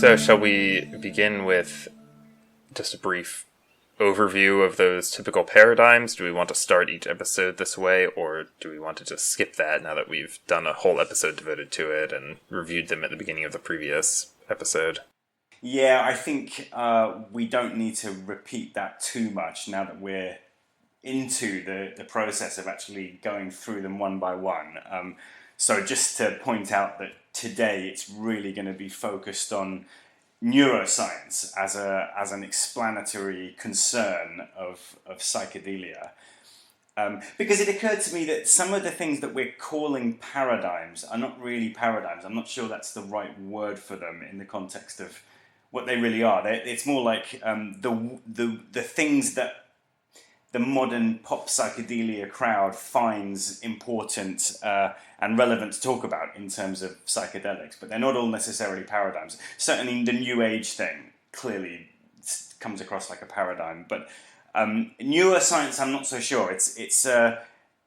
So, shall we begin with just a brief overview of those typical paradigms? Do we want to start each episode this way, or do we want to just skip that now that we've done a whole episode devoted to it and reviewed them at the beginning of the previous episode? Yeah, I think we don't need to repeat that too much now that we're into the process of actually going through them one by one. So just to point out that today it's really going to be focused on neuroscience as an explanatory concern of psychedelia. Because it occurred to me that some of the things that we're calling paradigms are not really paradigms. I'm not sure that's the right word for them in the context of what they really are. It's more like the things that the modern pop psychedelia crowd finds important and relevant to talk about in terms of psychedelics, but they're not all necessarily paradigms. Certainly the New Age thing clearly comes across like a paradigm, but neuroscience, I'm not so sure. It's a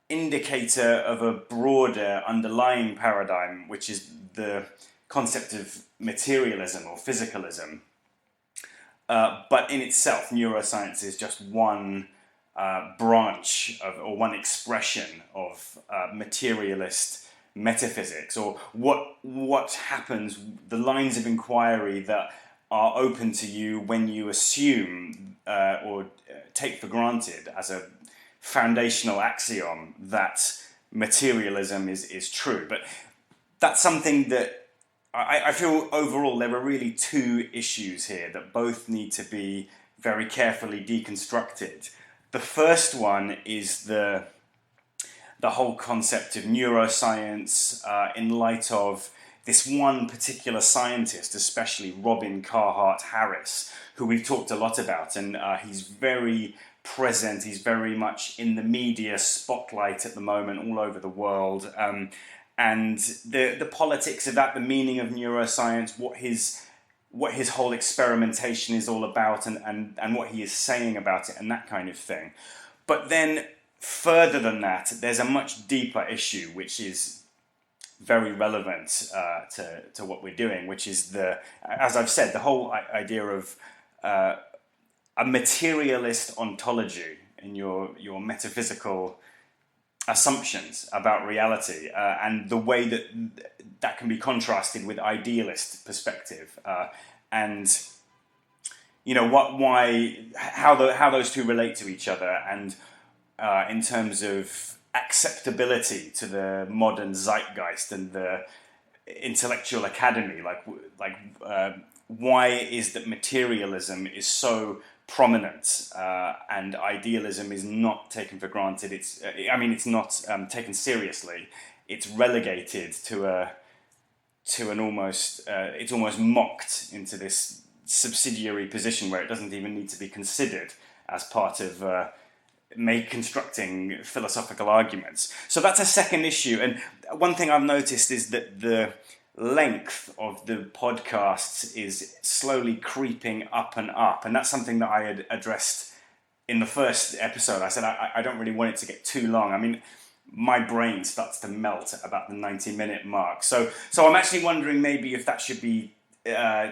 indicator of a broader underlying paradigm, which is the concept of materialism or physicalism. But in itself, neuroscience is just one branch of, or one expression of materialist metaphysics, or what happens, the lines of inquiry that are open to you when you assume or take for granted as a foundational axiom that materialism is true. But that's something that I feel overall there are really two issues here that both need to be very carefully deconstructed. The first one is the whole concept of neuroscience in light of this one particular scientist, especially Robin Carhart-Harris, who we've talked a lot about, and he's very present, he's very much in the media spotlight at the moment all over the world, and the politics of that, the meaning of neuroscience, what his whole experimentation is all about, and what he is saying about it, and that kind of thing. But then further than that, there's a much deeper issue which is very relevant to what we're doing, which is as I've said, the whole idea of a materialist ontology in your metaphysical assumptions about reality, and the way that can be contrasted with idealist perspective, and you know how those two relate to each other, and in terms of acceptability to the modern zeitgeist and the intellectual academy, like why it is that materialism is so prominent and idealism is not taken for granted. It's not taken seriously. It's relegated to an almost it's almost mocked into this subsidiary position where it doesn't even need to be considered as part of constructing philosophical arguments. So that's a second issue. And one thing I've noticed is that the length of the podcasts is slowly creeping up and up, and that's something that I had addressed in the first episode. I said I don't really want it to get too long. I mean, my brain starts to melt at about the 90-minute mark. So I'm actually wondering maybe if that should be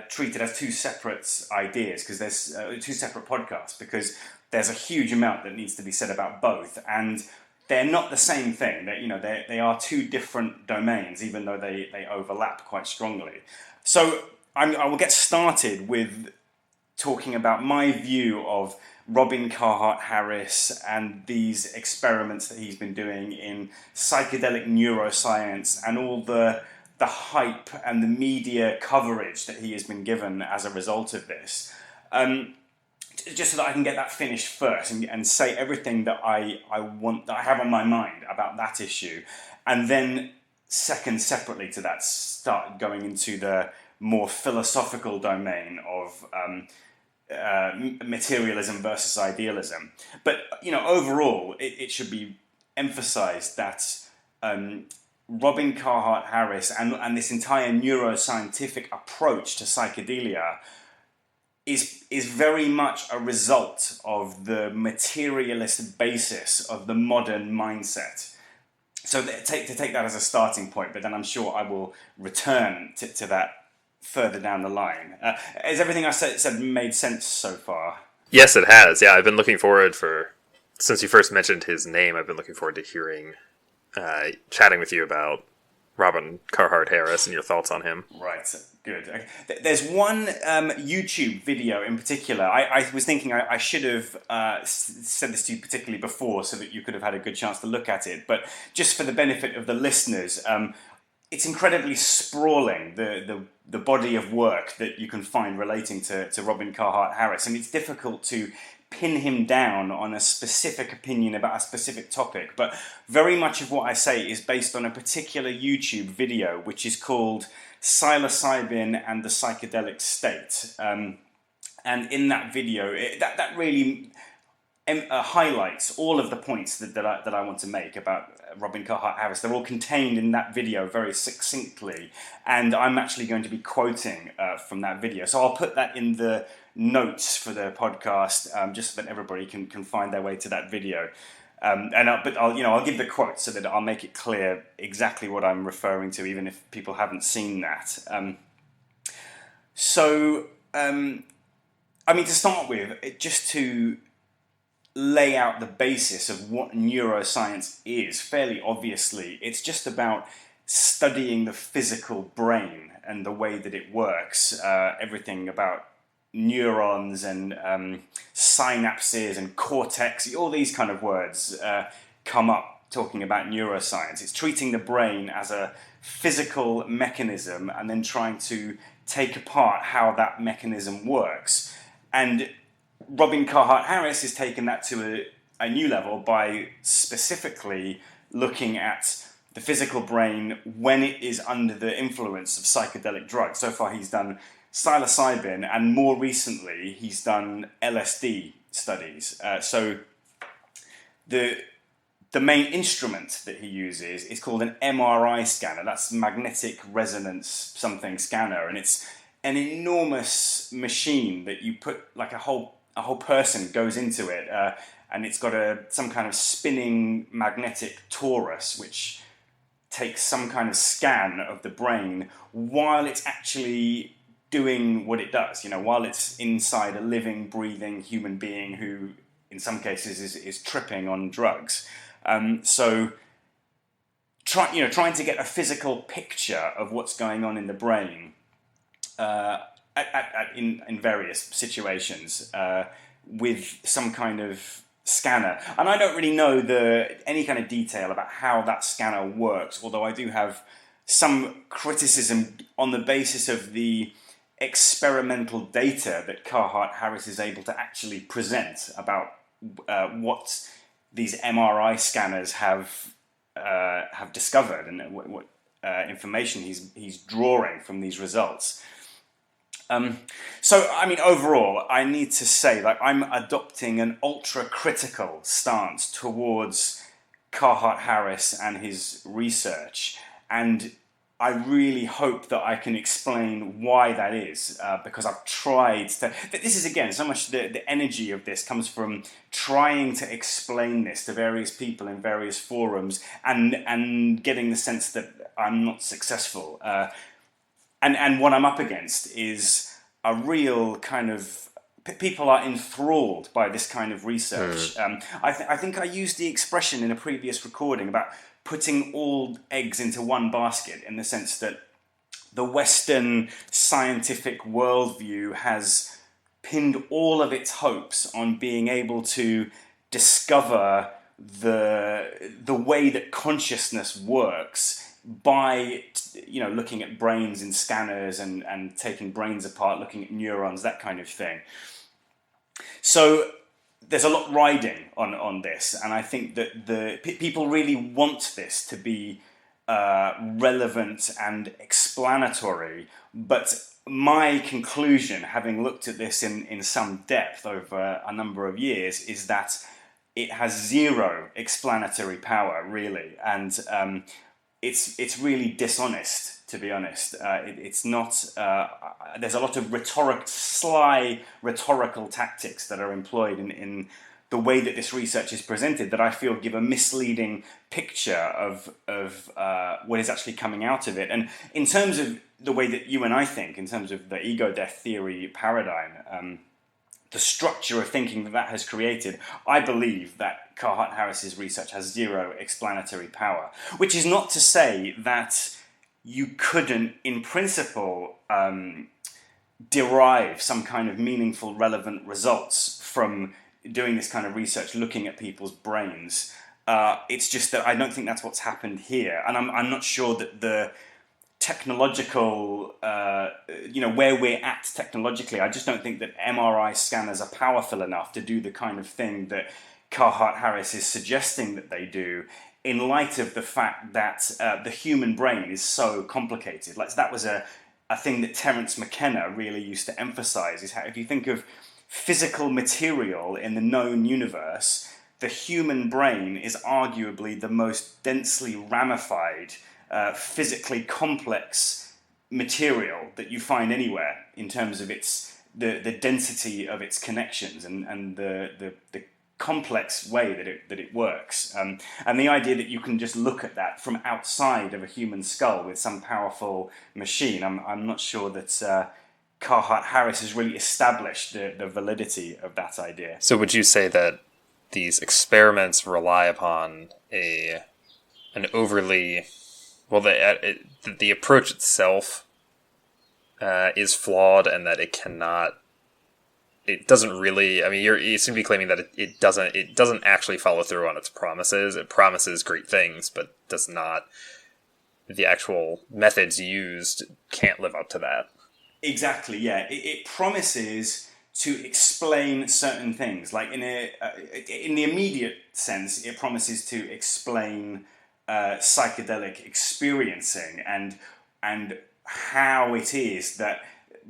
treated as two separate ideas, because there's two separate podcasts, because there's a huge amount that needs to be said about both, and they're not the same thing. They are two different domains, even though they overlap quite strongly. So I will get started with talking about my view of Robin Carhart-Harris and these experiments that he's been doing in psychedelic neuroscience, and all the hype and the media coverage that he has been given as a result of this. Just so that I can get that finished first and say everything that I want, that I have on my mind about that issue, and then separately to that, start going into the more philosophical domain of materialism versus idealism. But overall, it should be emphasized that Robin Carhart-Harris and this entire neuroscientific approach to psychedelia is very much a result of the materialist basis of the modern mindset. so take that as a starting point, but then I'm sure I will return to that further down the line. Has everything I said made sense so far? Yes, it has. Yeah, I've been looking forward since you first mentioned his name, I've been looking forward to hearing, chatting with you about Robin Carhart-Harris and your thoughts on him. Right, good. There's one YouTube video in particular. I was thinking I should have said this to you particularly before so that you could have had a good chance to look at it. But just for the benefit of the listeners, it's incredibly sprawling, the body of work that you can find relating to Robin Carhart-Harris. And it's difficult to pin him down on a specific opinion about a specific topic, but very much of what I say is based on a particular YouTube video which is called Psilocybin and the Psychedelic State. And in that video, that really highlights all of the points that I want to make about Robin Carhart-Harris. They're all contained in that video very succinctly, and I'm actually going to be quoting from that video. So I'll put that in the notes for the podcast, just so that everybody can find their way to that video. But I'll give the quote so that I'll make it clear exactly what I'm referring to, even if people haven't seen that. To start with, just to lay out the basis of what neuroscience is, fairly obviously, it's just about studying the physical brain and the way that it works, everything about neurons and synapses and cortex, all these kind of words come up talking about neuroscience. It's treating the brain as a physical mechanism and then trying to take apart how that mechanism works. And Robin Carhart-Harris has taken that to a new level by specifically looking at the physical brain when it is under the influence of psychedelic drugs. So far he's done psilocybin, and more recently he's done LSD studies. So the main instrument that he uses is called an MRI scanner. That's magnetic resonance something scanner, and it's an enormous machine that you put, like a whole person goes into it, and it's got some kind of spinning magnetic torus which takes some kind of scan of the brain while it's actually doing what it does, while it's inside a living, breathing human being who, in some cases, is tripping on drugs. Trying to get a physical picture of what's going on in the brain in various situations with some kind of scanner. And I don't really know any kind of detail about how that scanner works, although I do have some criticism on the basis of the experimental data that Carhart-Harris is able to actually present about what these MRI scanners have discovered and what information he's drawing from these results. Overall, I need to say, I'm adopting an ultra-critical stance towards Carhart-Harris and his research, and I really hope that I can explain why that is, because I've tried to... This is, again, so much the energy of this comes from trying to explain this to various people in various forums and getting the sense that I'm not successful. And what I'm up against is a real kind of... People are enthralled by this kind of research. I think I used the expression in a previous recording about putting all eggs into one basket, in the sense that the Western scientific worldview has pinned all of its hopes on being able to discover the way that consciousness works by looking at brains in scanners and taking brains apart, looking at neurons, that kind of thing. So there's a lot riding on this, and I think that the people really want this to be relevant and explanatory. But my conclusion, having looked at this in some depth over a number of years, is that it has zero explanatory power, really, and it's really dishonest. To be honest, it's not. There's a lot of sly rhetorical tactics that are employed in the way that this research is presented that I feel give a misleading picture of what is actually coming out of it. And in terms of the way that you and I think, in terms of the ego death theory paradigm, the structure of thinking that has created, I believe that Carhart-Harris's research has zero explanatory power, which is not to say that you couldn't, in principle, derive some kind of meaningful, relevant results from doing this kind of research, looking at people's brains. It's just that I don't think that's what's happened here. And I'm not sure that the technological, where we're at technologically, I just don't think that MRI scanners are powerful enough to do the kind of thing that Carhart-Harris is suggesting that they do, in light of the fact that the human brain is so complicated. Like, that was a thing that Terence McKenna really used to emphasize, is how if you think of physical material in the known universe, the human brain is arguably the most densely ramified, physically complex material that you find anywhere in terms of the density of its connections and the complex way that it works. And the idea that you can just look at that from outside of a human skull with some powerful machine, I'm not sure that Carhart-Harris has really established the validity of that idea. So would you say that these experiments rely upon an overly... Well, the approach itself is flawed, and that it cannot... It doesn't really... I mean, you seem to be claiming that it doesn't actually follow through on its promises. It promises great things, but does not... The actual methods used can't live up to that. Exactly, yeah. It promises to explain certain things. Like in the immediate sense, it promises to explain psychedelic experiencing and how it is that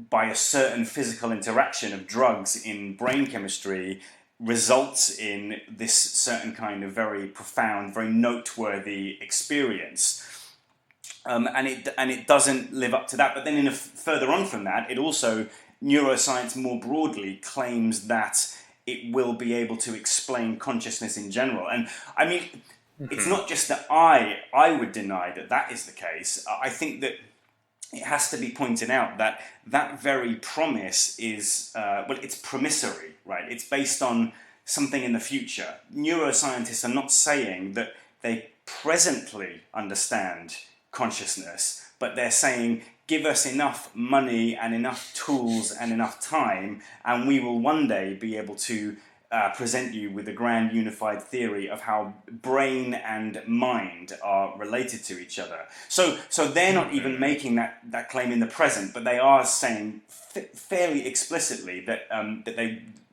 by a certain physical interaction of drugs in brain chemistry results in this certain kind of very profound, very noteworthy experience. And it doesn't live up to that. But then further on from that, it also, neuroscience more broadly claims that it will be able to explain consciousness in general. And I mean, it's not just that I would deny that is the case. I think that it has to be pointed out that very promise is, it's promissory, right? It's based on something in the future. Neuroscientists are not saying that they presently understand consciousness, but they're saying, give us enough money and enough tools and enough time, and we will one day be able to present you with a grand unified theory of how brain and mind are related to each other. So they're not even making that claim in the present, but they are saying fairly explicitly that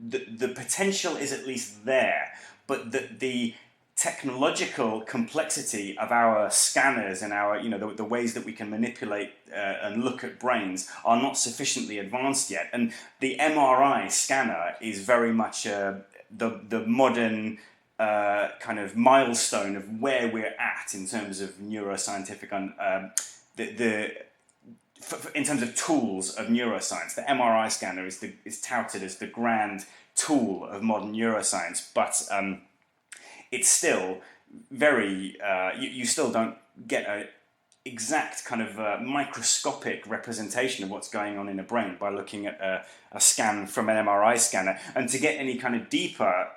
the potential is at least there, but that the technological complexity of our scanners and our, the ways that we can manipulate and look at brains are not sufficiently advanced yet. And the MRI scanner is very much the modern kind of milestone of where we're at in terms of neuroscientific in terms of tools of neuroscience. The MRI scanner is touted as the grand tool of modern neuroscience, but it's still very, you still don't get an exact kind of microscopic representation of what's going on in a brain by looking at a scan from an MRI scanner. And to get any kind of deeper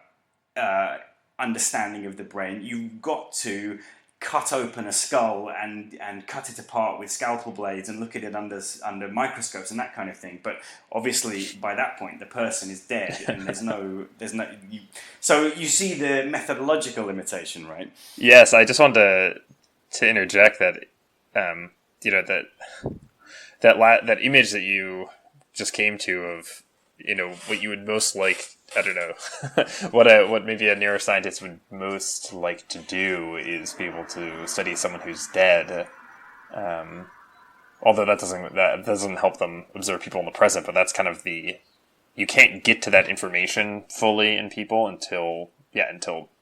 understanding of the brain, you've got to cut open a skull and cut it apart with scalpel blades and look at it under microscopes and that kind of thing. But obviously by that point the person is dead and so you see the methodological limitation, right? Yes, I just wanted to interject that that image that you just came to of what you would most like, I don't know, what maybe a neuroscientist would most like to do is be able to study someone who's dead. Although that doesn't help them observe people in the present, but that's kind of you can't get to that information fully in people until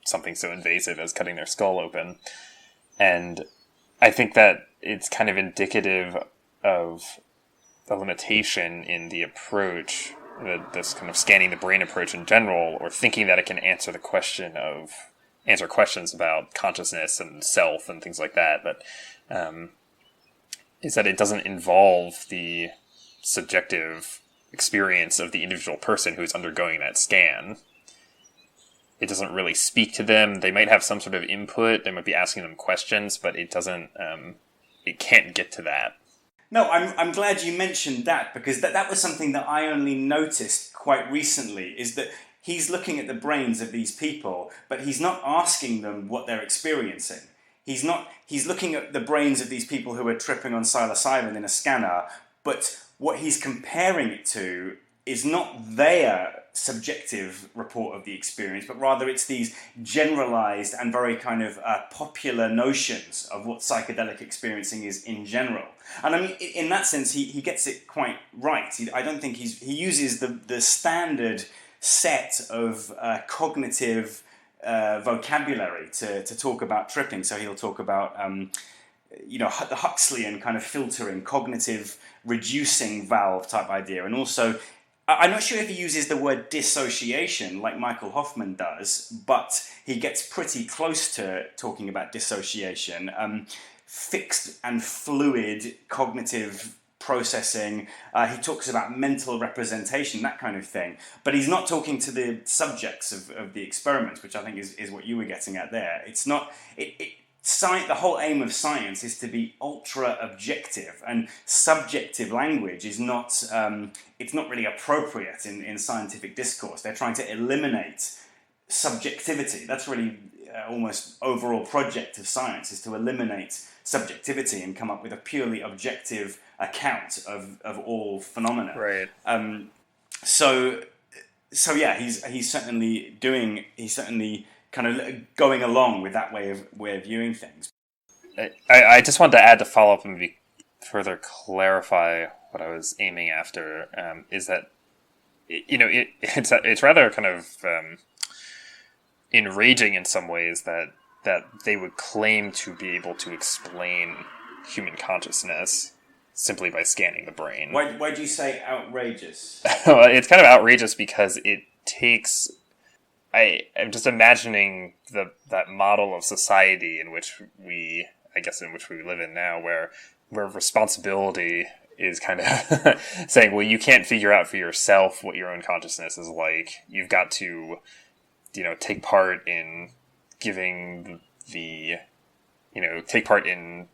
something so invasive as cutting their skull open. And I think that it's kind of indicative of the limitation in the approach this kind of scanning the brain approach in general, or thinking that it can answer questions about consciousness and self and things like that, but is that it doesn't involve the subjective experience of the individual person who's undergoing that scan. It doesn't really speak to them. They might have some sort of input. They might be asking them questions, but it doesn't. It can't get to that. No, I'm glad you mentioned that, because that was something that I only noticed quite recently, is that he's looking at the brains of these people, but he's not asking them what they're experiencing. He's looking at the brains of these people who are tripping on psilocybin in a scanner, but what he's comparing it to is not their subjective report of the experience, but rather it's these generalized and very kind of popular notions of what psychedelic experiencing is in general. And I mean, in that sense, he gets it quite right. I don't think he uses the standard set of cognitive vocabulary to talk about tripping. So he'll talk about the Huxleyan kind of filtering, cognitive reducing valve type idea, and also I'm not sure if he uses the word dissociation like Michael Hoffman does, but he gets pretty close to talking about dissociation. Fixed and fluid cognitive processing. He talks about mental representation, that kind of thing. But he's not talking to the subjects of the experiments, which I think is what you were getting at there. It's not... The whole aim of science is to be ultra objective, and subjective language is not it's not really appropriate in scientific discourse. They're trying to eliminate subjectivity. That's really almost overall project of science, is to eliminate subjectivity and come up with a purely objective account of all phenomena. Right. So yeah, he's certainly kind of going along with that way of viewing things. I just wanted to add, to follow up and maybe further clarify what I was aiming after, is that it's rather kind of enraging in some ways that they would claim to be able to explain human consciousness simply by scanning the brain. Why do you say outrageous? Well, it's kind of outrageous because it takes... I'm just imagining that model of society in which we live in now, where responsibility is kind of saying, well, you can't figure out for yourself what your own consciousness is like. You've got to, take part in take part in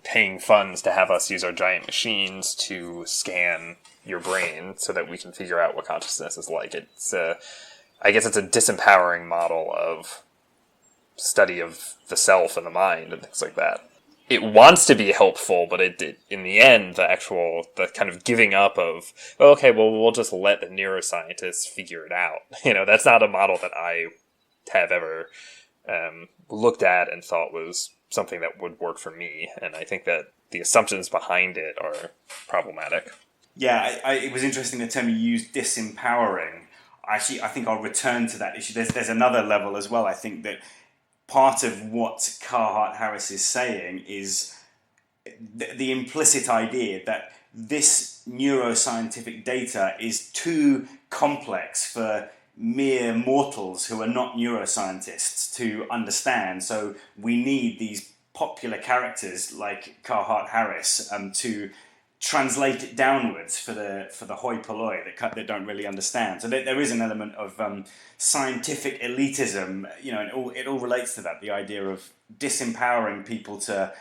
paying funds to have us use our giant machines to scan your brain so that we can figure out what consciousness is like. I guess it's a disempowering model of study of the self and the mind and things like that. It wants to be helpful, but in the end, the kind of giving up of, we'll just let the neuroscientists figure it out. That's not a model that I have ever looked at and thought was something that would work for me. And I think that the assumptions behind it are problematic. Yeah, it was interesting the term you used, disempowering. Actually, I think I'll return to that issue. There's another level as well. I think that part of what Carhart-Harris is saying is the implicit idea that this neuroscientific data is too complex for mere mortals who are not neuroscientists to understand. So we need these popular characters like Carhart-Harris to translate it downwards for the hoi polloi that don't really understand. So there is an element of scientific elitism, and it all relates to that, the idea of disempowering people to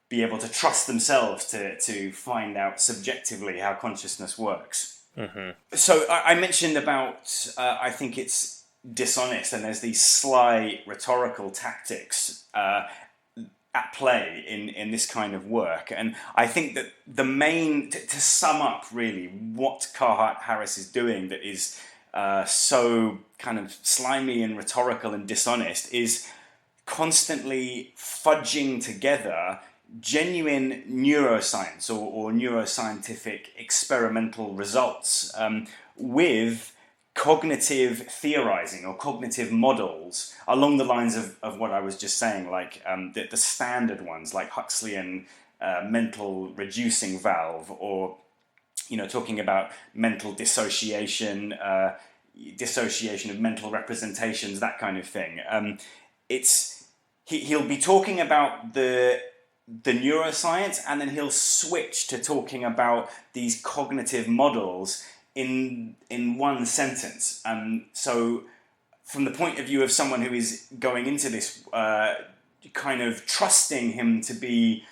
be able to trust themselves to find out subjectively how consciousness works. Mm-hmm. So I mentioned about, I think it's dishonest, and there's these sly rhetorical tactics at play in this kind of work. And I think that the main, to sum up really what Carhart-Harris is doing that is so kind of slimy and rhetorical and dishonest, is constantly fudging together genuine neuroscience or neuroscientific experimental results with cognitive theorizing or cognitive models along the lines of what I was just saying, like the standard ones like Huxleyan mental reducing valve, or talking about mental dissociation, dissociation of mental representations, that kind of thing. He'll be talking about the neuroscience, and then he'll switch to talking about these cognitive models in one sentence. So from the point of view of someone who is going into this, kind of trusting him to be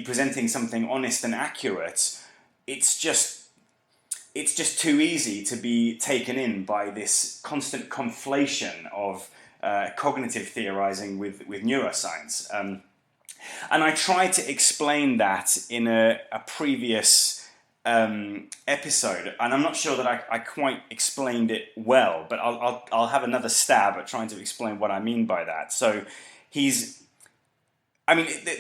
presenting something honest and accurate, it's just too easy to be taken in by this constant conflation of cognitive theorizing with neuroscience. And I tried to explain that in a previous episode, and I'm not sure that I quite explained it well, but I'll have another stab at trying to explain what I mean by that. So the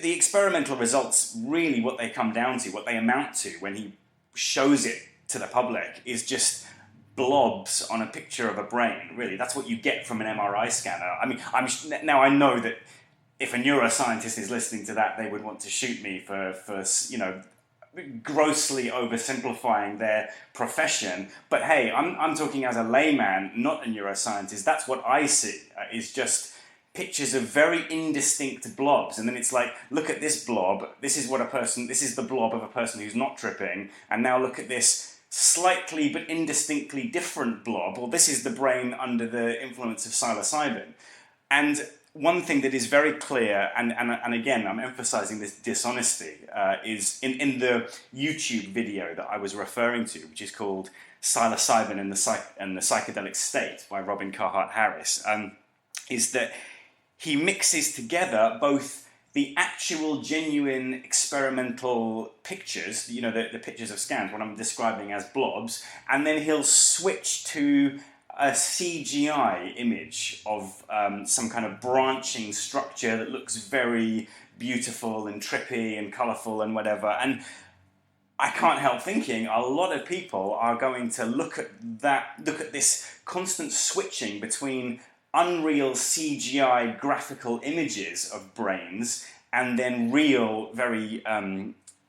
experimental results, really what they come down to, what they amount to when he shows it to the public, is just blobs on a picture of a brain. Really, that's what you get from an MRI scanner. I mean, now I know that if a neuroscientist is listening to that, they would want to shoot me for grossly oversimplifying their profession. But hey, I'm talking as a layman, not a neuroscientist. That's what I see, is just pictures of very indistinct blobs. And then it's like, look at this blob. This is the blob of a person who's not tripping. And now look at this slightly but indistinctly different blob. Well, this is the brain under the influence of psilocybin. And one thing that is very clear, and again, I'm emphasizing this dishonesty, is in the YouTube video that I was referring to, which is called Psilocybin and the Psychedelic State by Robin Carhart-Harris, is that he mixes together both the actual genuine experimental pictures, the pictures of scans, what I'm describing as blobs, and then he'll switch to a CGI image of some kind of branching structure that looks very beautiful and trippy and colourful and whatever. And I can't help thinking a lot of people are going to look at this constant switching between unreal CGI graphical images of brains and then real, very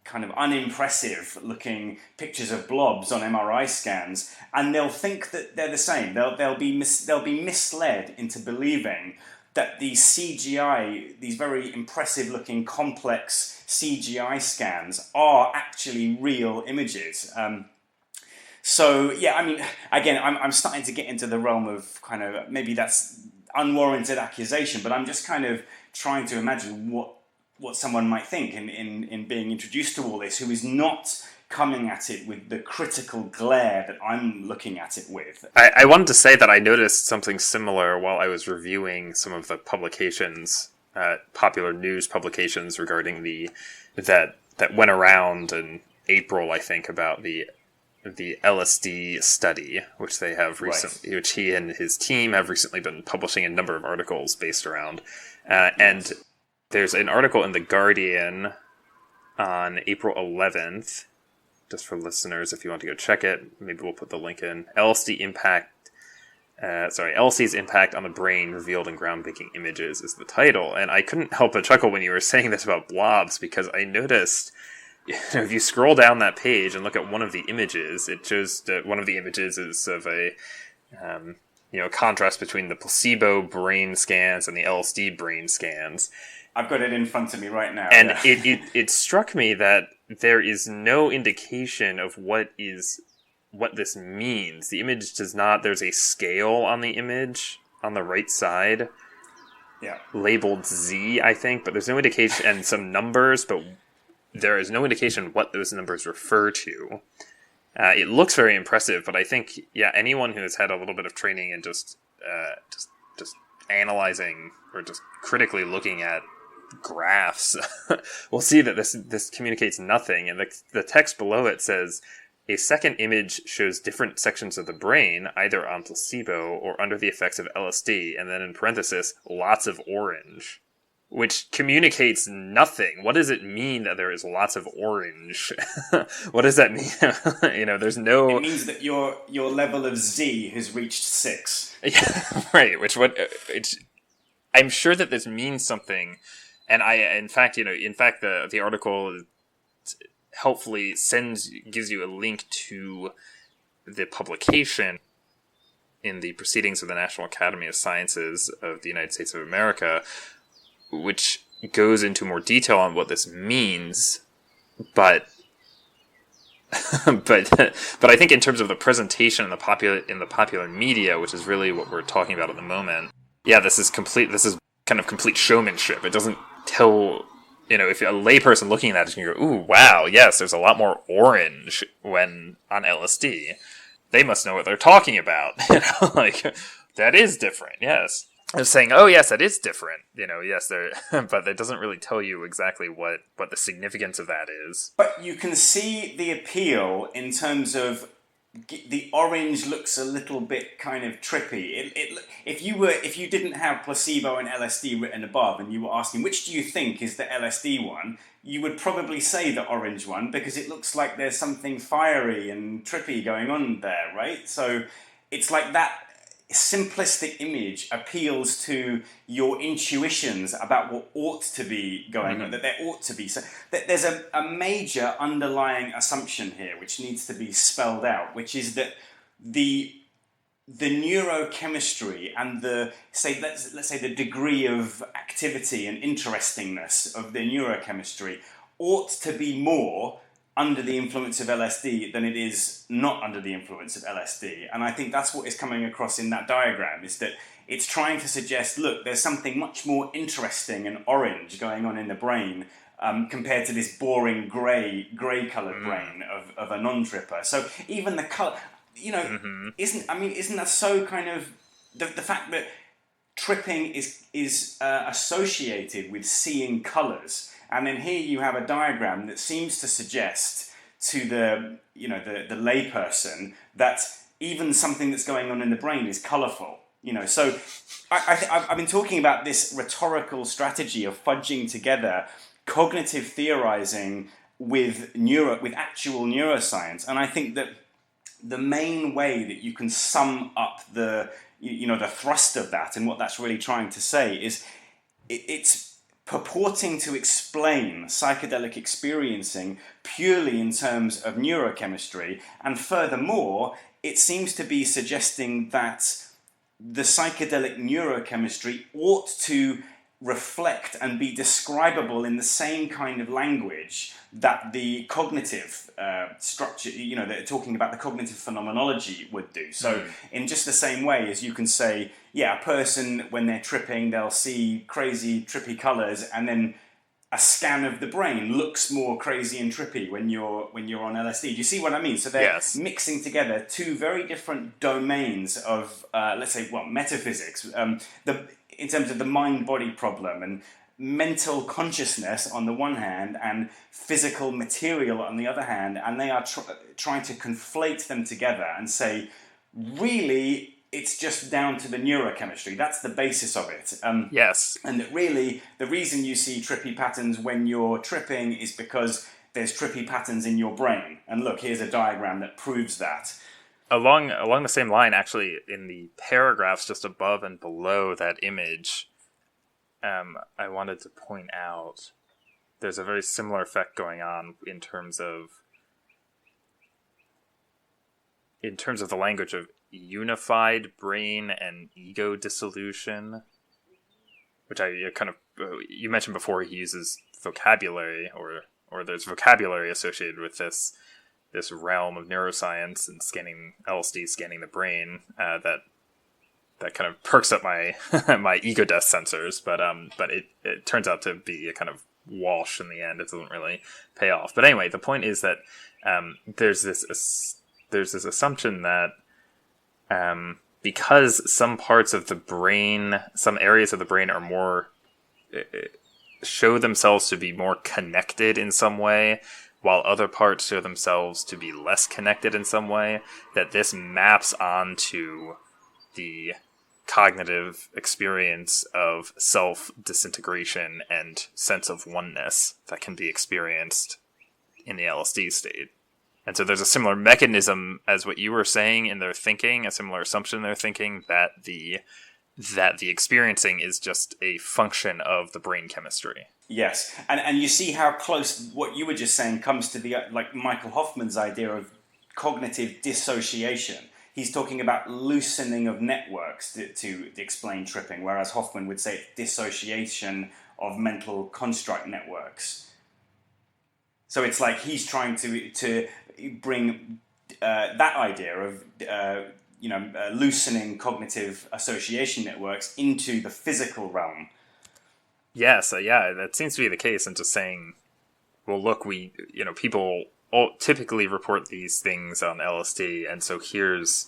kind of unimpressive looking pictures of blobs on MRI scans, and they'll think that they're the same. They'll be misled into believing that these CGI, these very impressive looking complex CGI scans, are actually real images. So yeah, I mean, again, I'm starting to get into the realm of kind of, maybe that's unwarranted accusation, but I'm just kind of trying to imagine what someone might think in being introduced to all this, who is not coming at it with the critical glare that I'm looking at it with. I wanted to say that I noticed something similar while I was reviewing some of the publications, popular news publications regarding that went around in April, I think, about the LSD study, which they have recently, right, which he and his team have recently been publishing a number of articles based around, and there's an article in The Guardian on April 11th, just for listeners, if you want to go check it, maybe we'll put the link in. LSD's impact on the brain revealed in groundbreaking images is the title. And I couldn't help but chuckle when you were saying this about blobs, because I noticed, if you scroll down that page and look at one of the images, it shows that one of the images is of a contrast between the placebo brain scans and the LSD brain scans. I've got it in front of me right now. And it struck me that there is no indication of what this means. The image does not. There's a scale on the image on the right side, labeled Z, I think, but there's no indication, and some numbers, but there is no indication what those numbers refer to. It looks very impressive, but I think, anyone who has had a little bit of training and just analyzing or just critically looking at graphs will see that this communicates nothing. And the text below it says, a second image shows different sections of the brain, either on placebo or under the effects of LSD, and then in parenthesis, lots of orange, which communicates nothing. What does it mean that there is lots of orange? What does that mean? There's no... It means that your level of Z has reached 6. Yeah, right. I'm sure that this means something. And the article helpfully gives you a link to the publication in the Proceedings of the National Academy of Sciences of the United States of America, which goes into more detail on what this means, but but I think in terms of the presentation in the popular media, which is really what we're talking about at the moment, yeah, this is kind of complete showmanship. It doesn't tell, if a layperson looking at that is going to go, ooh, wow, yes, there's a lot more orange when on LSD. They must know what they're talking about. Like, that is different, yes. I was saying, oh, yes, that is different. Yes, but it doesn't really tell you exactly what the significance of that is. But you can see the appeal in terms of the orange looks a little bit kind of trippy. If you didn't have placebo and LSD written above, and you were asking which do you think is the LSD one, you would probably say the orange one because it looks like there's something fiery and trippy going on there, right? So it's like that simplistic image appeals to your intuitions about what ought to be going on, that there ought to be. So there's a major underlying assumption here which needs to be spelled out, which is that the neurochemistry and let's say the degree of activity and interestingness of the neurochemistry ought to be more under the influence of LSD than it is not under the influence of LSD. And I think that's what is coming across in that diagram, is that it's trying to suggest, look, there's something much more interesting and orange going on in the brain compared to this boring grey coloured brain of a non-tripper. So even the colour, isn't that so kind of, the fact that tripping is associated with seeing colours. And then here you have a diagram that seems to suggest to the layperson that even something that's going on in the brain is colourful. So I've been talking about this rhetorical strategy of fudging together cognitive theorizing with actual neuroscience, and I think that the main way that you can sum up the thrust of that and what that's really trying to say is it's purporting to explain psychedelic experiencing purely in terms of neurochemistry, and furthermore, it seems to be suggesting that the psychedelic neurochemistry ought to reflect and be describable in the same kind of language that the cognitive structure, they're talking about the cognitive phenomenology would do. So in just the same way as you can say, yeah, a person, when they're tripping, they'll see crazy, trippy colours, and then a scan of the brain looks more crazy and trippy when you're on LSD. Do you see what I mean? So they're mixing together two very different domains of, let's say, metaphysics, in terms of the mind-body problem and mental consciousness on the one hand and physical material on the other hand, and they are trying to conflate them together and say, really, it's just down to the neurochemistry. That's the basis of it. Yes. And that really, the reason you see trippy patterns when you're tripping is because there's trippy patterns in your brain. And look, here's a diagram that proves that. Along the same line, actually, in the paragraphs just above and below that image, I wanted to point out there's a very similar effect going on in terms of the language of unified brain and ego dissolution, which you mentioned before. He uses vocabulary, or there's vocabulary associated with this realm of neuroscience and LSD scanning the brain, that kind of perks up my my ego death sensors, but it turns out to be a kind of wash in the end. It doesn't really pay off. But anyway, the point is that there's this assumption that because some parts of the brain, some areas of the brain are more show themselves to be more connected in some way, while other parts show themselves to be less connected in some way, that this maps onto the cognitive experience of self-disintegration and sense of oneness that can be experienced in the LSD state. And so there's a similar mechanism as what you were saying in their thinking, a similar assumption in their thinking, that the experiencing is just a function of the brain chemistry. Yes, and you see how close what you were just saying comes to the like Michael Hoffman's idea of cognitive dissociation. He's talking about loosening of networks to explain tripping, whereas Hoffman would say it's dissociation of mental construct networks. So it's like he's trying to bring that idea of loosening cognitive association networks into the physical realm. Yes, yeah, that seems to be the case. And just saying, well, look, people all typically report these things on LSD, and so here's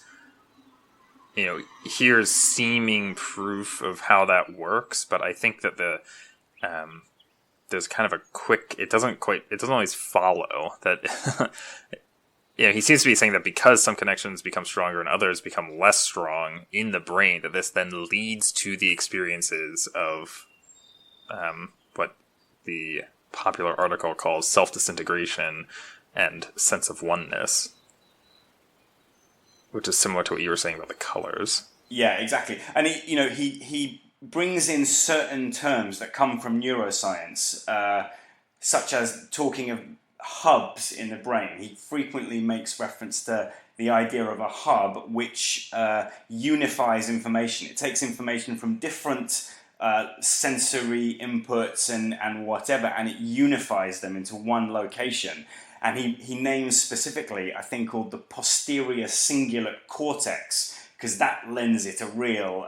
seeming proof of how that works. But I think that there's kind of a quick, it doesn't always follow that. He seems to be saying that because some connections become stronger and others become less strong in the brain, that this then leads to the experiences of what the popular article calls self-disintegration and sense of oneness, which is similar to what you were saying about the colors. Yeah, exactly. And he brings in certain terms that come from neuroscience, such as talking of hubs in the brain. He frequently makes reference to the idea of a hub which unifies information. It takes information from different sensory inputs and whatever, and it unifies them into one location. And he names specifically a thing called the posterior cingulate cortex, because that lends it a real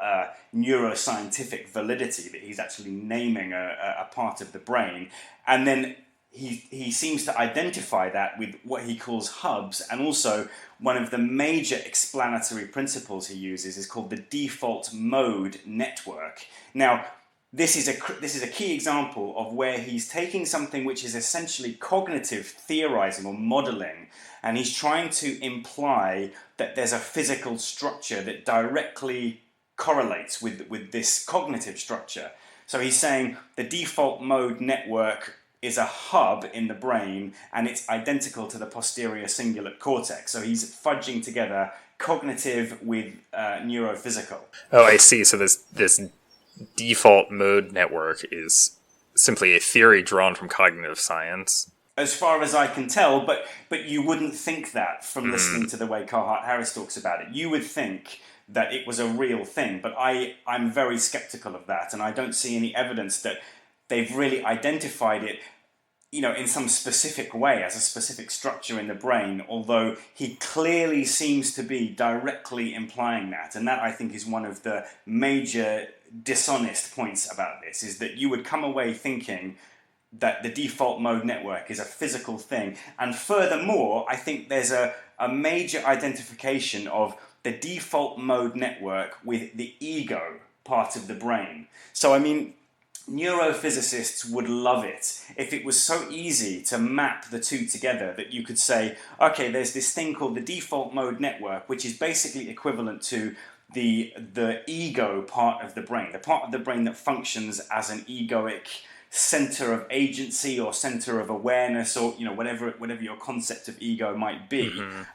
neuroscientific validity that he's actually naming a part of the brain. And then he seems to identify that with what he calls hubs, and also one of the major explanatory principles he uses is called the default mode network. Now, this is a key example of where he's taking something which is essentially cognitive theorizing or modeling, and he's trying to imply that there's a physical structure that directly correlates with this cognitive structure. So he's saying the default mode network is a hub in the brain, and it's identical to the posterior cingulate cortex. So he's fudging together cognitive with neurophysical. Oh, I see. So this default mode network is simply a theory drawn from cognitive science. As far as I can tell, but you wouldn't think that from listening to the way Carhart-Harris talks about it. You would think that it was a real thing, but I'm very skeptical of that, and I don't see any evidence that they've really identified it, in some specific way as a specific structure in the brain, although he clearly seems to be directly implying that. And that, I think, is one of the major dishonest points about this, is that you would come away thinking that the default mode network is a physical thing. And furthermore, I think there's a major identification of the default mode network with the ego part of the brain. So, I mean, neurophysicists would love it if it was so easy to map the two together that you could say, okay, there's this thing called the default mode network, which is basically equivalent to the ego part of the brain, the part of the brain that functions as an egoic center of agency or center of awareness, or whatever your concept of ego might be.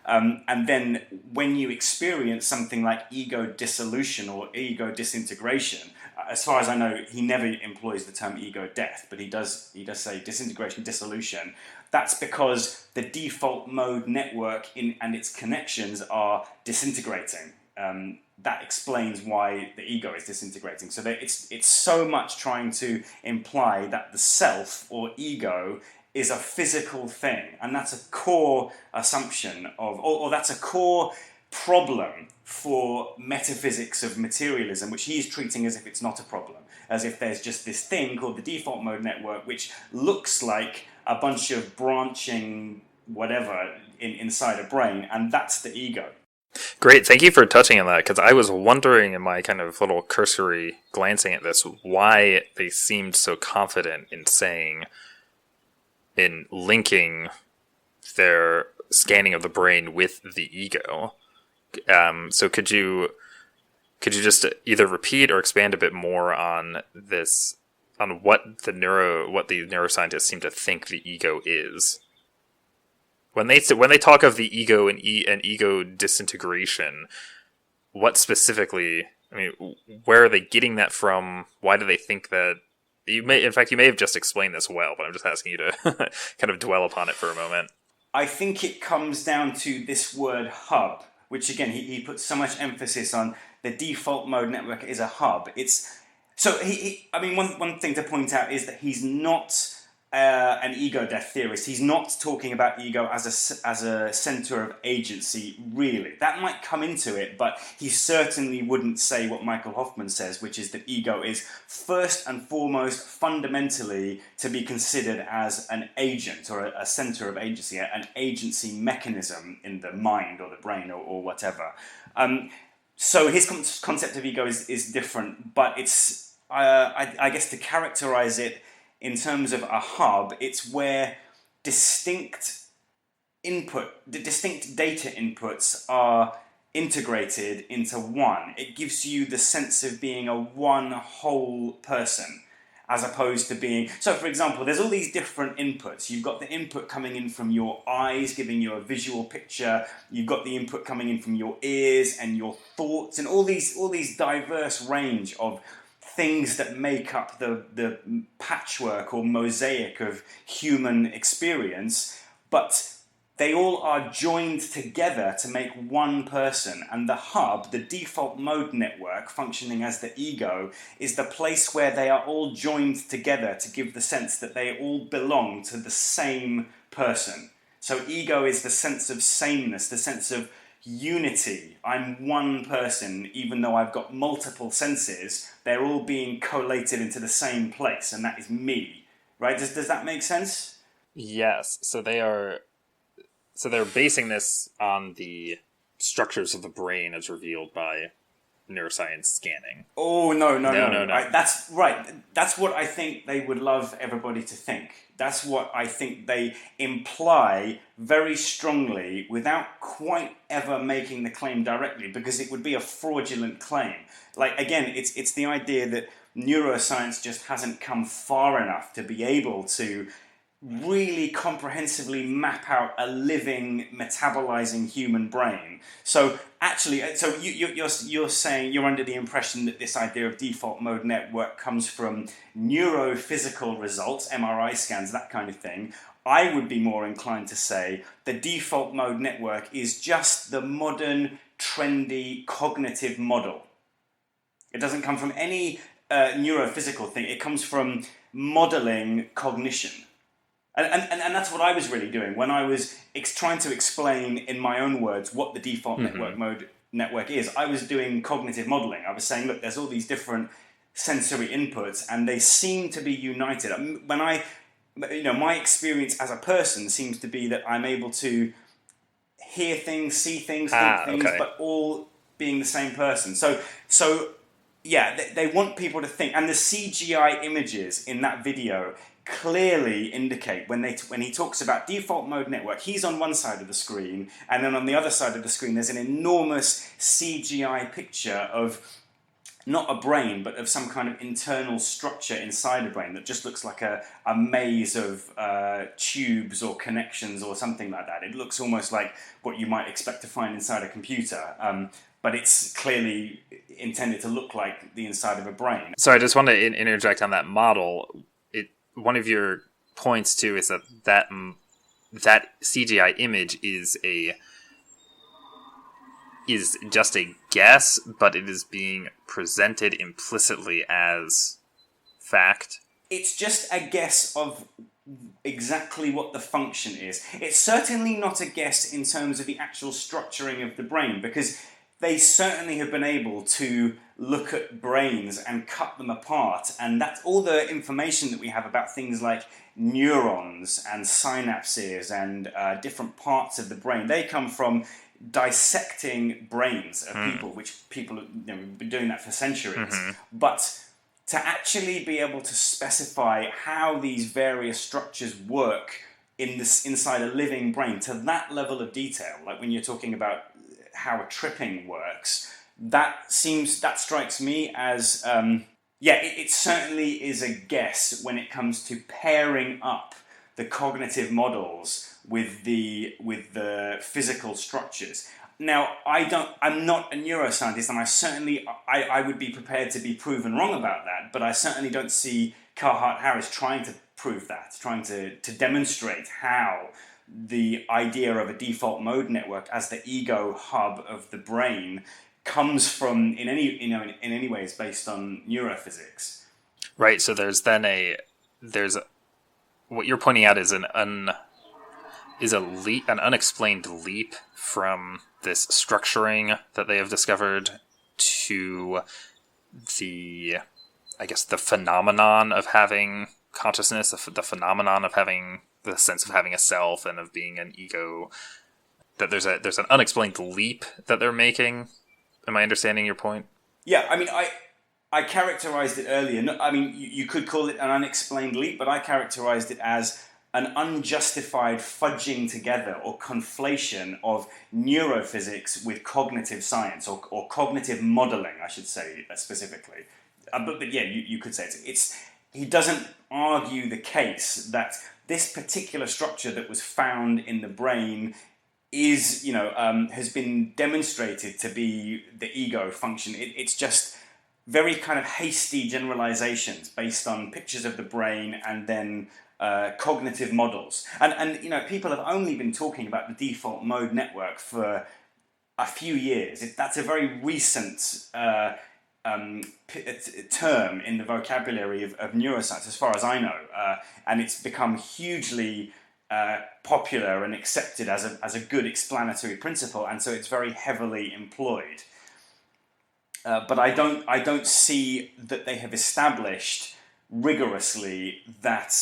And then when you experience something like ego dissolution or ego disintegration, as far as I know, he never employs the term ego death, but he does say disintegration, dissolution. That's because the default mode network and its connections are disintegrating. That explains why the ego is disintegrating. So it's so much trying to imply that the self or ego is a physical thing, and that's a core assumption of, or that's a core problem for metaphysics of materialism, which he's treating as if it's not a problem, as if there's just this thing called the default mode network, which looks like a bunch of branching whatever inside a brain, and that's the ego. Great, thank you for touching on that, because I was wondering in my kind of little cursory glancing at this, why they seemed so confident in linking their scanning of the brain with the ego. So could you just either repeat or expand a bit more on this, on what the neuroscientists seem to think the ego is? When they talk of the ego and ego disintegration, what specifically? I mean, where are they getting that from? Why do they think that you may have just explained this well, but I'm just asking you to kind of dwell upon it for a moment. I think it comes down to this word hub, which again, he puts so much emphasis on. The default mode network is a hub. I mean, one thing to point out is that he's not an ego death theorist. He's not talking about ego as a center of agency, really. That might come into it, but he certainly wouldn't say what Michael Hoffman says, which is that ego is first and foremost fundamentally to be considered as an agent or a center of agency, an agency mechanism in the mind or the brain or whatever. So his concept of ego is different, but it's, I guess, to characterize it in terms of a hub, it's where distinct data inputs are integrated into one. It gives you the sense of being a one whole person, as opposed to being... So, for example, there's all these different inputs. You've got the input coming in from your eyes, giving you a visual picture. You've got the input coming in from your ears and your thoughts, and all these diverse range of things that make up the patchwork or mosaic of human experience, but they all are joined together to make one person. And the hub, the default mode network functioning as the ego, is the place where they are all joined together to give the sense that they all belong to the same person. So ego is the sense of sameness, the sense of unity. I'm one person, even though I've got multiple senses. They're all being collated into the same place, and that is me. Right? Does that make sense? Yes. So they're basing this on the structures of the brain as revealed by neuroscience scanning. Oh, no. No. That's right. That's what I think they would love everybody to think. That's what I think they imply very strongly without quite ever making the claim directly, because it would be a fraudulent claim. Like, again, it's the idea that neuroscience just hasn't come far enough to be able to really comprehensively map out a living, metabolizing human brain. So actually, you're saying you're under the impression that this idea of default mode network comes from neurophysical results, MRI scans, that kind of thing. I would be more inclined to say the default mode network is just the modern, trendy, cognitive model. It doesn't come from any neurophysical thing. It comes from modeling cognition. And that's what I was really doing when I was trying to explain in my own words what the default network is. I was doing cognitive modeling. I was saying, look, there's all these different sensory inputs, and they seem to be united. My experience as a person seems to be that I'm able to hear things, see things, think things, but all being the same person. So yeah, they want people to think, and the CGI images in that video clearly indicate when he talks about default mode network, he's on one side of the screen, and then on the other side of the screen there's an enormous CGI picture of not a brain, but of some kind of internal structure inside a brain that just looks like a maze of tubes or connections or something like that. It looks almost like what you might expect to find inside a computer, but it's clearly intended to look like the inside of a brain. So I just want to interject on that model. One of your points too is that CGI image is just a guess, but it is being presented implicitly as fact. It's just a guess of exactly what the function is. It's certainly not a guess in terms of the actual structuring of the brain, because they certainly have been able to look at brains and cut them apart, and that's all the information that we have about things like neurons and synapses and different parts of the brain. They come from dissecting brains of people, which people have been doing that for centuries. But to actually be able to specify how these various structures work inside a living brain to that level of detail, like when you're talking about how a tripping works, that strikes me as it certainly is a guess when it comes to pairing up the cognitive models with the physical structures. Now, I'm not a neuroscientist, and I would be prepared to be proven wrong about that, but I certainly don't see Carhart-Harris trying to prove that, trying to demonstrate how the idea of a default mode network as the ego hub of the brain comes from, in any ways, based on neurophysics. Right. So what you're pointing out is an unexplained leap from this structuring that they have discovered to the phenomenon of having consciousness, the phenomenon of having the sense of having a self and of being an ego. That there's an unexplained leap that they're making. Am I understanding your point? Yeah, I mean, I characterized it earlier. I mean, you could call it an unexplained leap, but I characterized it as an unjustified fudging together or conflation of neurophysics with cognitive science or cognitive modeling, I should say specifically. But yeah, you could say it's. He doesn't argue the case that this particular structure that was found in the brain is, has been demonstrated to be the ego function. It's just very kind of hasty generalizations based on pictures of the brain and then cognitive models. And people have only been talking about the default mode network for a few years. That's a very recent term in the vocabulary of neuroscience, as far as I know, and it's become hugely popular and accepted as a good explanatory principle, and so it's very heavily employed. But I don't see that they have established rigorously that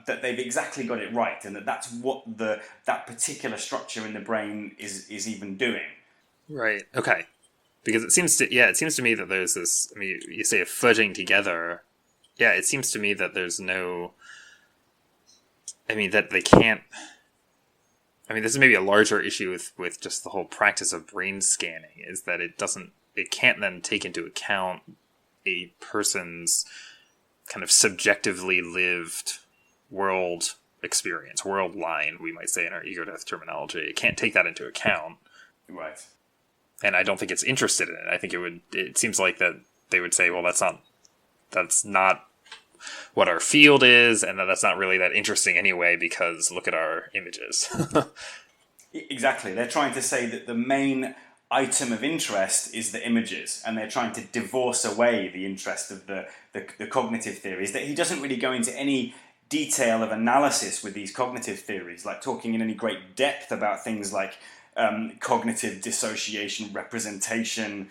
they've exactly got it right, and that's what that particular structure in the brain is even doing. Right. Okay. Because it seems to me that there's this. I mean, you say fudging together. Yeah, it seems to me that there's no. I mean, that they can't. I mean, this is maybe a larger issue with just the whole practice of brain scanning, is that it can't then take into account a person's kind of subjectively lived world experience, world line, we might say in our ego death terminology. It can't take that into account. Right. And I don't think it's interested in it. I think it seems like that they would say, well, that's not what our field is, and that's not really that interesting anyway, because look at our images. Exactly. They're trying to say that the main item of interest is the images, and they're trying to divorce away the interest of the cognitive theories. That he doesn't really go into any detail of analysis with these cognitive theories, like talking in any great depth about things like cognitive dissociation, representation,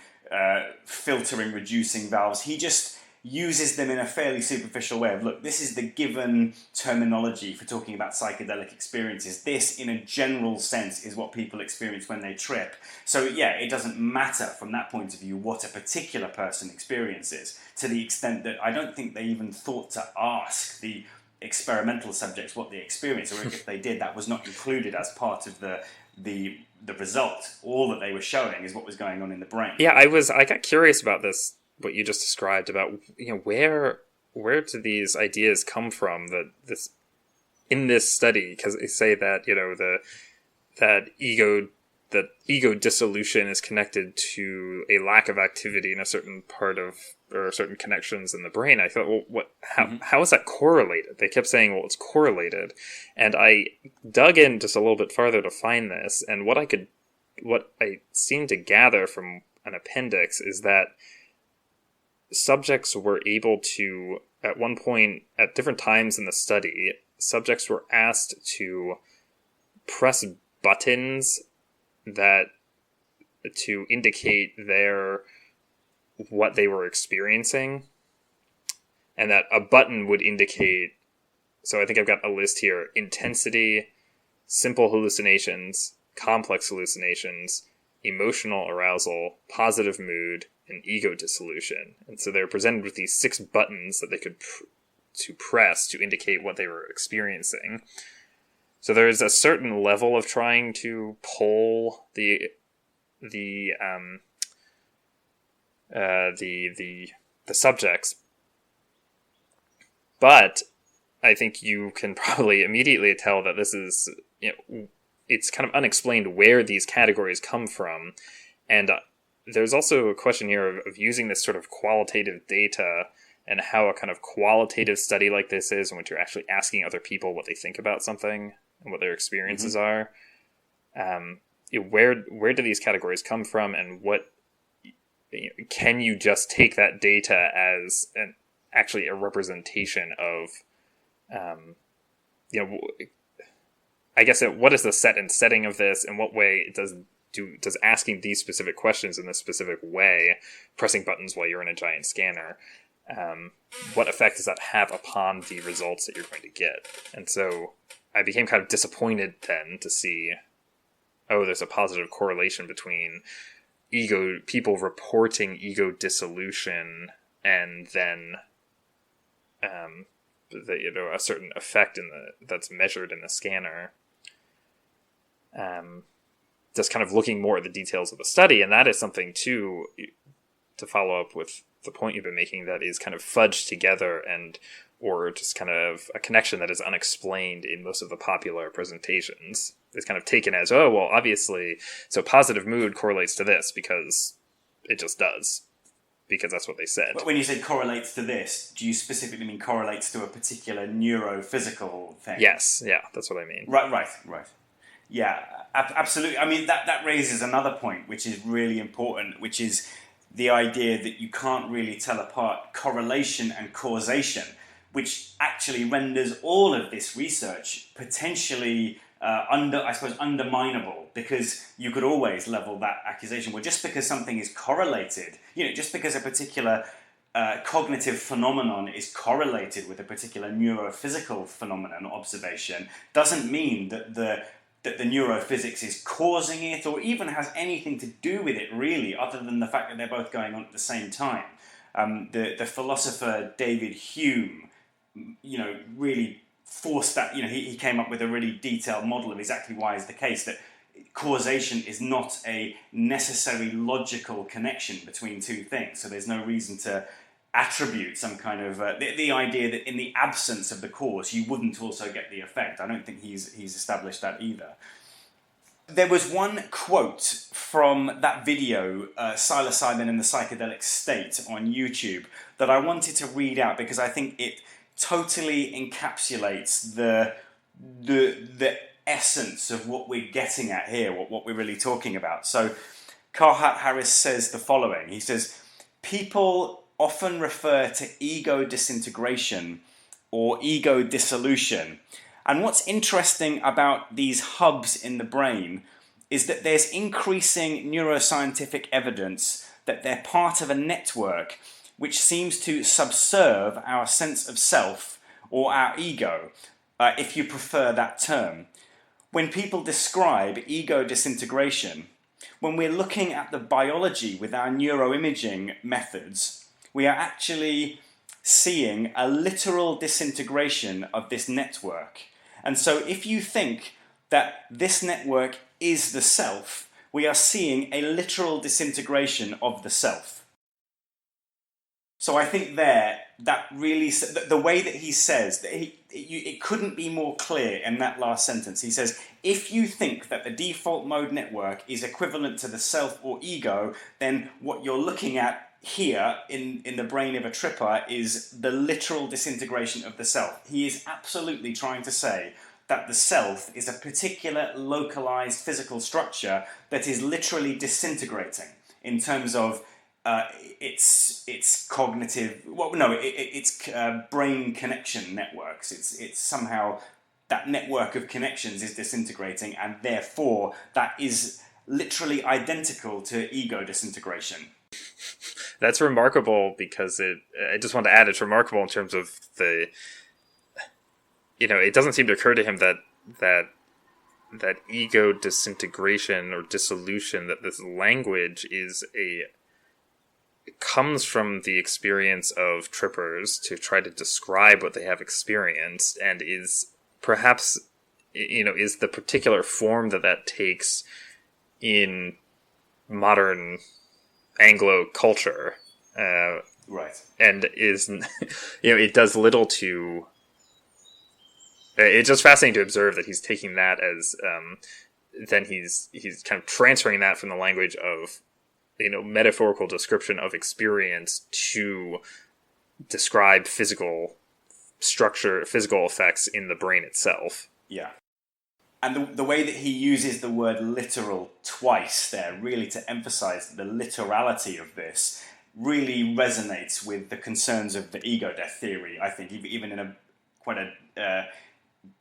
filtering, reducing valves. He just uses them in a fairly superficial way of, look, this is the given terminology for talking about psychedelic experiences. This, in a general sense, is what people experience when they trip. So yeah, it doesn't matter from that point of view what a particular person experiences, to the extent that I don't think they even thought to ask the experimental subjects what they experienced, or if they did, that was not included as part of the result. All that they were showing is what was going on in the brain. Yeah, I got curious about this, what you just described about, where do these ideas come from that this in this study? Because they say that that ego dissolution is connected to a lack of activity in a certain part of, or certain connections in the brain. I thought, well, how is that correlated? They kept saying, well, it's correlated, and I dug in just a little bit farther to find this, and what I seemed to gather from an appendix is that subjects were able to, at one point, at different times in the study, subjects were asked to press buttons to indicate what they were experiencing, and that a button would indicate, so I think I've got a list here: intensity, simple hallucinations, complex hallucinations, emotional arousal, positive mood, and ego dissolution. And so they were presented with these 6 buttons that they could press to indicate what they were experiencing. So there's a certain level of trying to pull the subjects, but I think you can probably immediately tell that this is, it's kind of unexplained where these categories come from, and there's also a question here of using this sort of qualitative data and how a kind of qualitative study like this is, in which you're actually asking other people what they think about something and what their experiences are. Where do these categories come from, and what can you just take that data as actually a representation of, I guess what is the set and setting of this? In what way does asking these specific questions in this specific way, pressing buttons while you're in a giant scanner, what effect does that have upon the results that you're going to get? And so I became kind of disappointed then to see, there's a positive correlation between people reporting ego dissolution and then a certain effect that's measured in the scanner. Just kind of looking more at the details of the study, and that is something too, to follow up with the point you've been making, that is kind of fudged together or just kind of a connection that is unexplained in most of the popular presentations. It's kind of taken as, obviously, so positive mood correlates to this because it just does, because that's what they said. But when you say correlates to this, do you specifically mean correlates to a particular neurophysical thing? Yes, yeah, that's what I mean. Right. Yeah, absolutely. I mean, that raises another point, which is really important, which is the idea that you can't really tell apart correlation and causation, which actually renders all of this research potentially underminable, because you could always level that accusation. Well, just because something is correlated, just because a particular cognitive phenomenon is correlated with a particular neurophysical phenomenon or observation, doesn't mean that the neurophysics is causing it, or even has anything to do with it, really, other than the fact that they're both going on at the same time. The philosopher David Hume, really forced that. He came up with a really detailed model of exactly why it's the case that causation is not a necessary logical connection between two things. So there's no reason to attribute some kind of the idea that in the absence of the cause you wouldn't also get the effect. I don't think he's established that either. There was one quote from that video, psilocybin in the psychedelic state, on YouTube, that I wanted to read out because I think it totally encapsulates the essence of what we're getting at here, what we're really talking about. So Carhart-Harris says the following. He says, people often refer to ego disintegration or ego dissolution. And what's interesting about these hubs in the brain is that there's increasing neuroscientific evidence that they're part of a network which seems to subserve our sense of self, or our ego, if you prefer that term. When people describe ego disintegration, when we're looking at the biology with our neuroimaging methods, we are actually seeing a literal disintegration of this network. And so if you think that this network is the self, we are seeing a literal disintegration of the self. So I think that really, the way that he says, that it couldn't be more clear in that last sentence. He says, if you think that the default mode network is equivalent to the self or ego, then what you're looking at here in the brain of a tripper is the literal disintegration of the self. He is absolutely trying to say that the self is a particular localized physical structure that is literally disintegrating in terms of its cognitive, its brain connection networks. It's somehow that network of connections is disintegrating, and therefore that is literally identical to ego disintegration. That's remarkable because I just want to add, it's remarkable in terms of it doesn't seem to occur to him that ego disintegration or dissolution, that this language it comes from the experience of trippers to try to describe what they have experienced, and is perhaps, is the particular form that takes in modern Anglo culture. Right. And is, it does little to... It's just fascinating to observe that he's taking that as... then he's kind of transferring that from the language of metaphorical description of experience to describe physical structure, physical effects in the brain itself. Yeah. And the way that he uses the word literal twice there, really to emphasize the literality of this, really resonates with the concerns of the ego death theory, I think, even in a quite a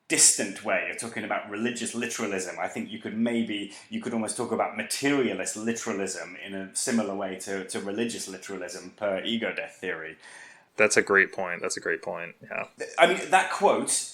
distant way. You're talking about religious literalism. I think you could almost talk about materialist literalism in a similar way to religious literalism per ego death theory. That's a great point. Yeah. I mean, that quote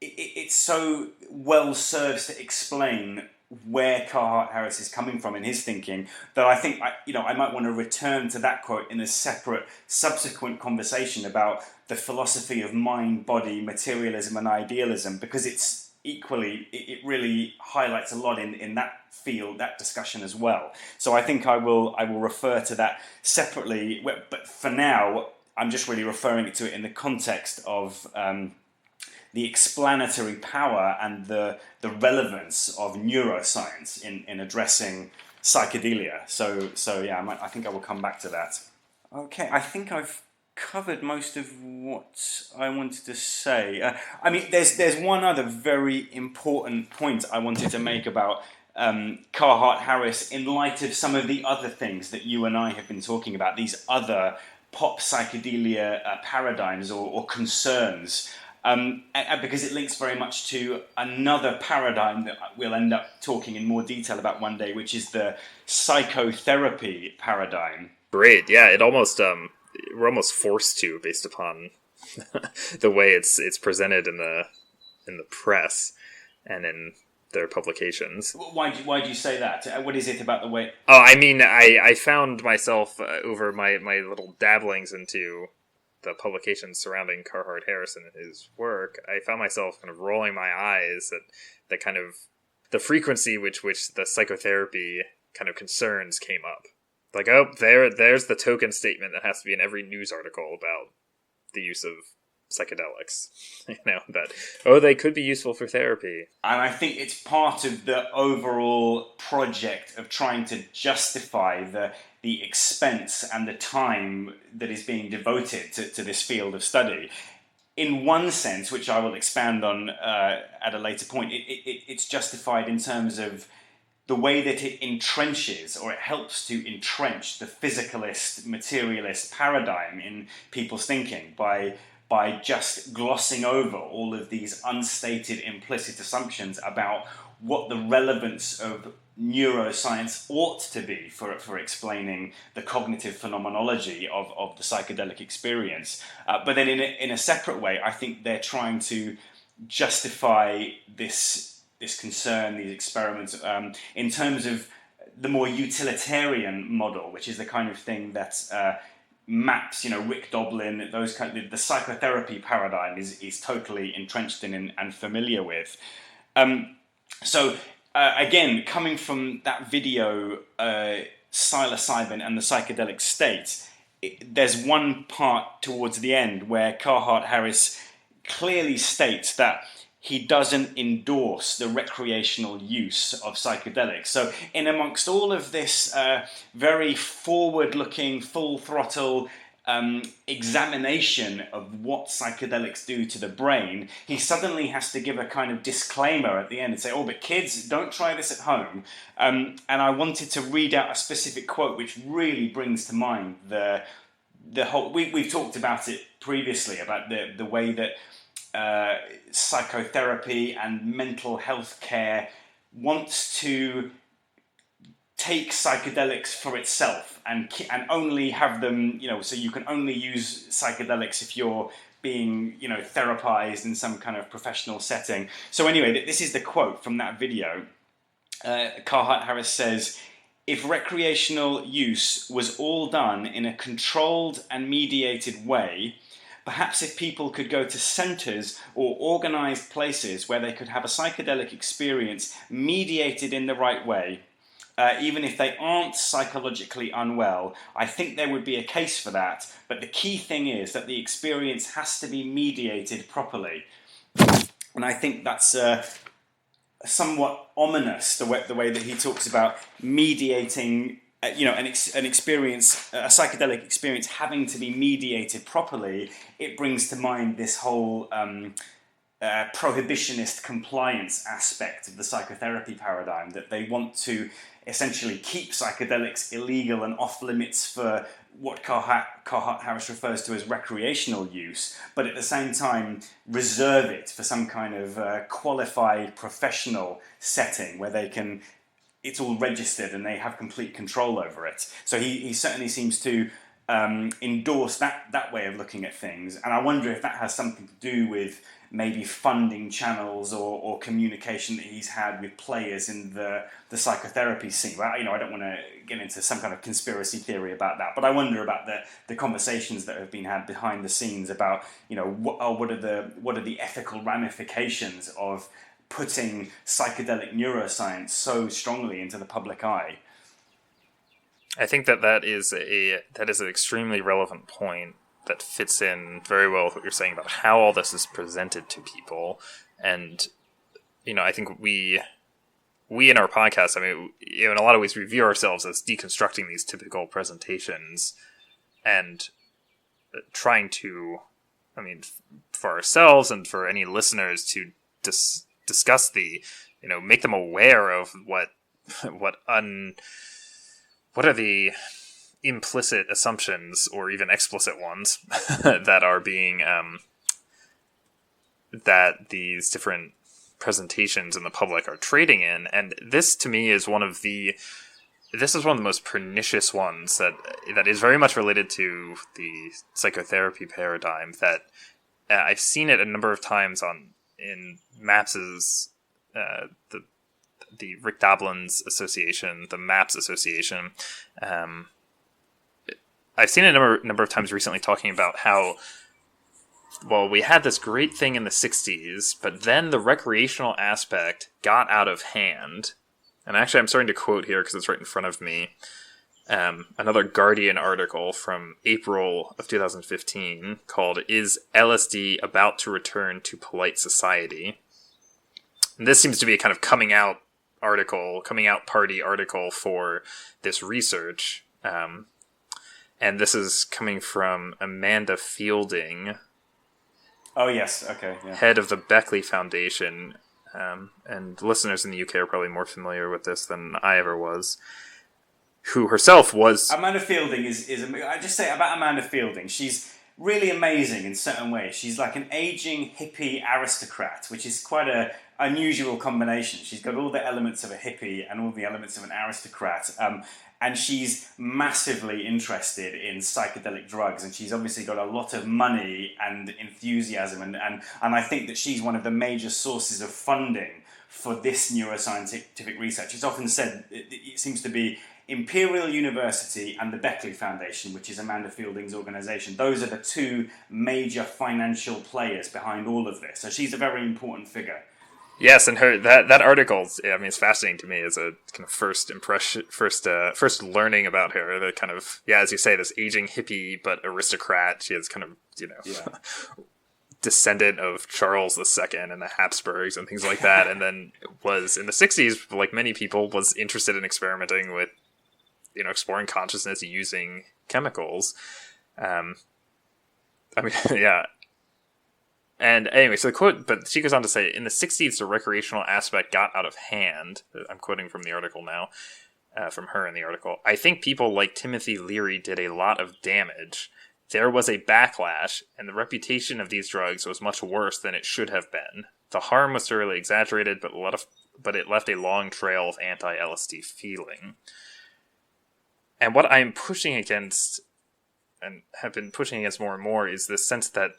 it's so well serves to explain where Carhart-Harris is coming from in his thinking that I think I might want to return to that quote in a separate subsequent conversation about the philosophy of mind, body, materialism, and idealism, because it's equally it really highlights a lot in that field, that discussion as well. So I think I will refer to that separately, but for now I'm just really referring to it in the context of the explanatory power and the relevance of neuroscience in addressing psychedelia. So yeah, I think I will come back to that. Okay, I think I've covered most of what I wanted to say. I mean, there's one other very important point I wanted to make about Carhart-Harris in light of some of the other things that you and I have been talking about, these other pop psychedelia paradigms or concerns. And because it links very much to another paradigm that we'll end up talking in more detail about one day, which is the psychotherapy paradigm. Great, yeah. It almost we're almost forced to, based upon the way it's presented in the press and in their publications. Why do you say that? What is it about the way? Oh, I mean, I found myself over my little dabblings into the publications surrounding Carhart-Harris and his work, I found myself kind of rolling my eyes at the kind of the frequency which the psychotherapy kind of concerns came up. Like, oh, there's the token statement that has to be in every news article about the use of psychedelics. That they could be useful for therapy. And I think it's part of the overall project of trying to justify the expense and the time that is being devoted to this field of study. In one sense, which I will expand on at a later point, it's justified in terms of the way that it entrenches, or it helps to entrench the physicalist, materialist paradigm in people's thinking by just glossing over all of these unstated implicit assumptions about what the relevance of neuroscience ought to be for explaining the cognitive phenomenology of the psychedelic experience. But then in a separate way, I think they're trying to justify this concern, these experiments, in terms of the more utilitarian model, which is the kind of thing that maps, Rick Doblin, those kind of, the psychotherapy paradigm is totally entrenched in and familiar with. So again, coming from that video, psilocybin and the psychedelic state, there's one part towards the end where Carhart-Harris clearly states that he doesn't endorse the recreational use of psychedelics. So in amongst all of this very forward-looking, full-throttle examination of what psychedelics do to the brain, he suddenly has to give a kind of disclaimer at the end and say, but kids, don't try this at home. And I wanted to read out a specific quote which really brings to mind the whole... We've talked about it previously, about the way that psychotherapy and mental health care wants to take psychedelics for itself and only have them, so you can only use psychedelics if you're being, therapized in some kind of professional setting. So anyway, this is the quote from that video. Carhart-Harris says, "If recreational use was all done in a controlled and mediated way, perhaps if people could go to centers or organized places where they could have a psychedelic experience mediated in the right way, even if they aren't psychologically unwell, I think there would be a case for that. But the key thing is that the experience has to be mediated properly." And I think that's somewhat ominous, the way that he talks about mediating an experience, a psychedelic experience having to be mediated properly, it brings to mind this whole prohibitionist compliance aspect of the psychotherapy paradigm, that they want to essentially keep psychedelics illegal and off limits for what Carhart-Harris refers to as recreational use, but at the same time reserve it for some kind of qualified professional setting where it's all registered and they have complete control over it. So he certainly seems to endorse that way of looking at things, and I wonder if that has something to do with maybe funding channels or communication that he's had with players in the psychotherapy scene. Well, I don't want to get into some kind of conspiracy theory about that, but I wonder about the conversations that have been had behind the scenes about what are the ethical ramifications of putting psychedelic neuroscience so strongly into the public eye. I think that is an extremely relevant point that fits in very well with what you're saying about how all this is presented to people. And, I think we in our podcast, in a lot of ways we view ourselves as deconstructing these typical presentations and trying to, for ourselves and for any listeners to discuss make them aware of what are the implicit assumptions or even explicit ones that are being that these different presentations in the public are trading in. And this to me is one of the most pernicious ones that is very much related to the psychotherapy paradigm, that I've seen it a number of times in MAPS's the Rick Doblin's association, the MAPS association. I've seen it a number of times recently talking about how, we had this great thing in the 60s, but then the recreational aspect got out of hand. And actually, I'm starting to quote here because it's right in front of me. Another Guardian article from April of 2015 called "Is LSD About to Return to Polite Society?" And this seems to be a kind of coming out party article for this research. And this is coming from Amanda Fielding. Oh, yes. Okay. Yeah. Head of the Beckley Foundation. And listeners in the UK are probably more familiar with this than I ever was. Who herself was... Amanda Fielding is I just say about Amanda Fielding, she's really amazing in certain ways. She's like an aging hippie aristocrat, which is quite a unusual combination. She's got all the elements of a hippie and all the elements of an aristocrat. And she's massively interested in psychedelic drugs, and she's obviously got a lot of money and enthusiasm, and I think that she's one of the major sources of funding for this neuroscientific research. It's often said it seems to be Imperial University and the Beckley Foundation, which is Amanda Fielding's organisation. Those are the two major financial players behind all of this. So she's a very important figure. Yes, and her that article, it's fascinating to me as a kind of first learning about her. The kind of, as you say, this aging hippie but aristocrat. She is kind of descendant of Charles II and the Habsburgs and things like that, and then was in the 60s, like many people, was interested in experimenting with, exploring consciousness using chemicals. And anyway, so the quote, but she goes on to say, in the 60s, the recreational aspect got out of hand. I'm quoting from the article now, from her in the article. I think people like Timothy Leary did a lot of damage. There was a backlash, and the reputation of these drugs was much worse than it should have been. The harm was thoroughly exaggerated, but it left a long trail of anti-LSD feeling. And what I'm pushing against, and have been pushing against more and more, is this sense that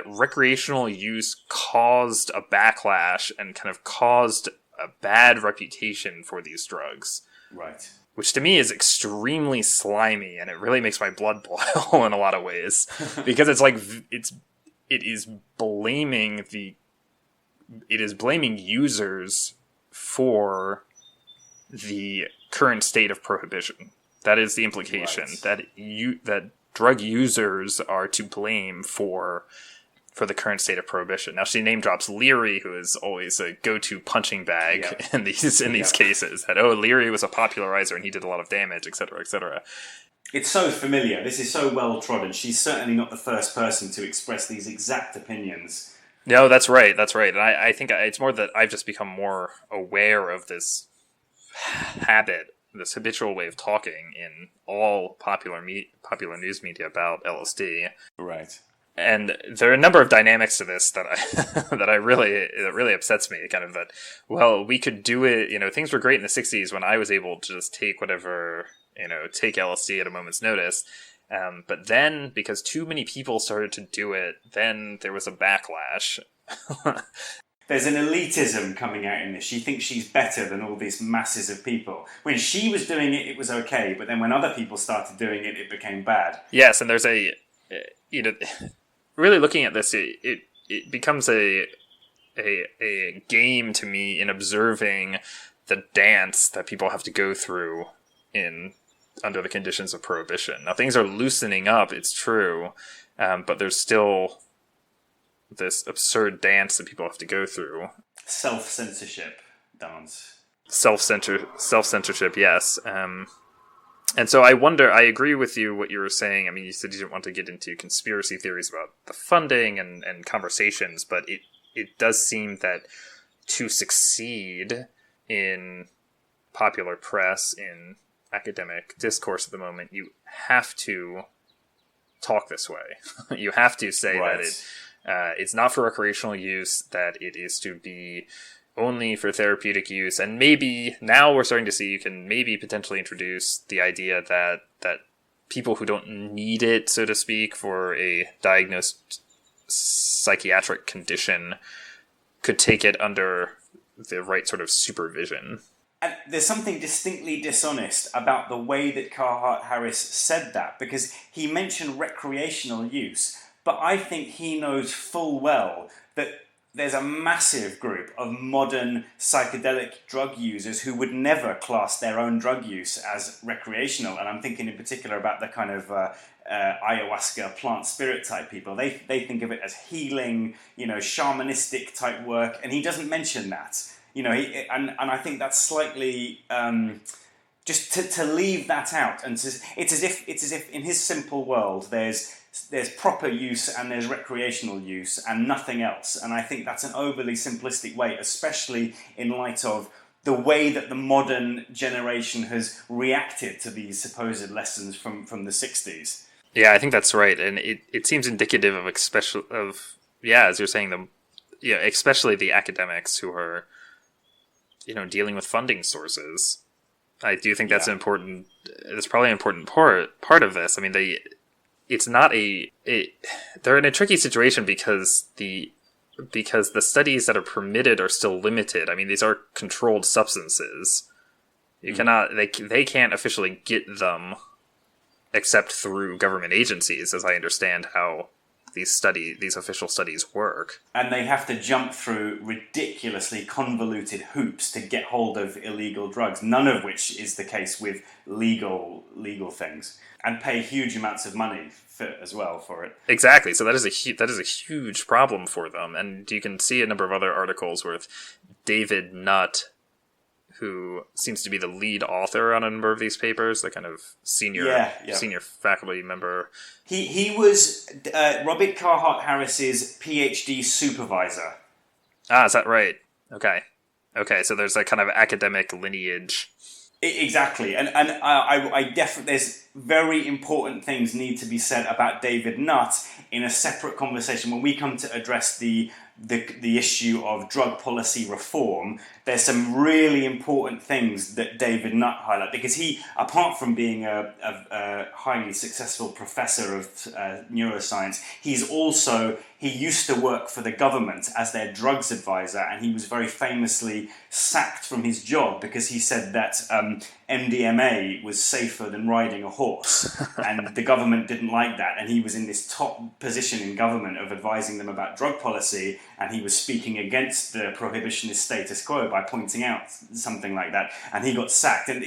recreational use caused a backlash and kind of caused a bad reputation for these drugs. Right. Which to me is extremely slimy, and it really makes my blood boil in a lot of ways. Because it's like, it is blaming users for the current state of prohibition. That is the implication. Right. That drug users are to blame for for the current state of prohibition. Now she name drops Leary, who is always a go-to punching bag in these cases. That Leary was a popularizer and he did a lot of damage, etc., etc. It's so familiar. This is so well trodden. She's certainly not the first person to express these exact opinions. No, that's right. And I think it's more that I've just become more aware of this habit, this habitual way of talking in all popular news media about LSD. Right. And there are a number of dynamics to this that really upsets me. Kind of that, well, we could do it. Things were great in the '60s when I was able to just take whatever, take LSD at a moment's notice. But then, because too many people started to do it, then there was a backlash. There's an elitism coming out in this. She thinks she's better than all these masses of people. When she was doing it, it was okay. But then when other people started doing it, it became bad. Yes, and there's really looking at this, it becomes a game to me in observing the dance that people have to go through under the conditions of prohibition. Now, things are loosening up, it's true, but there's still this absurd dance that people have to go through. Self-censorship dance. Self-censorship, yes. And so I wonder, I agree with you what you were saying. I mean, you said you didn't want to get into conspiracy theories about the funding and conversations, but it does seem that to succeed in popular press, in academic discourse at the moment, you have to talk this way. You have to say that it's not for recreational use, that it is to be only for therapeutic use, and maybe now we're starting to see you can maybe potentially introduce the idea that people who don't need it, so to speak, for a diagnosed psychiatric condition could take it under the right sort of supervision. And there's something distinctly dishonest about the way that Carhart-Harris said that, because he mentioned recreational use, but I think he knows full well that there's a massive group of modern psychedelic drug users who would never class their own drug use as recreational. And I'm thinking in particular about the kind of ayahuasca plant spirit type people. They think of it as healing, shamanistic type work. And he doesn't mention that. And I think that's slightly just to leave that out. And it's as if in his simple world there's proper use and there's recreational use and nothing else. And I think that's an overly simplistic way, especially in light of the way that the modern generation has reacted to these supposed lessons from the 60s. Yeah, I think that's right. And it seems indicative of as you're saying, especially the academics who are, dealing with funding sources. I do think that's that's probably an important part of this. I mean, they're in a tricky situation because the studies that are permitted are still limited. I mean, these are controlled substances. You cannot, they can't officially get them except through government agencies, as I understand how these official studies work. And they have to jump through ridiculously convoluted hoops to get hold of illegal drugs, none of which is the case with legal things, and pay huge amounts of money as well for it. Exactly. So that is a huge problem for them. And you can see a number of other articles with David Nutt, who seems to be the lead author on a number of these papers, the kind of senior faculty member. He was Robert Carhart-Harris's PhD supervisor. Ah, is that right? Okay, so there's a kind of academic lineage. Exactly, and I definitely, there's very important things need to be said about David Nutt in a separate conversation when we come to address the issue of drug policy reform. There's some really important things that David Nutt highlight, because he, apart from being a highly successful professor of neuroscience, he used to work for the government as their drugs advisor, and he was very famously sacked from his job because he said that MDMA was safer than riding a horse, and the government didn't like that, and he was in this top position in government of advising them about drug policy, and he was speaking against the prohibitionist status quo by pointing out something like that, and he got sacked. And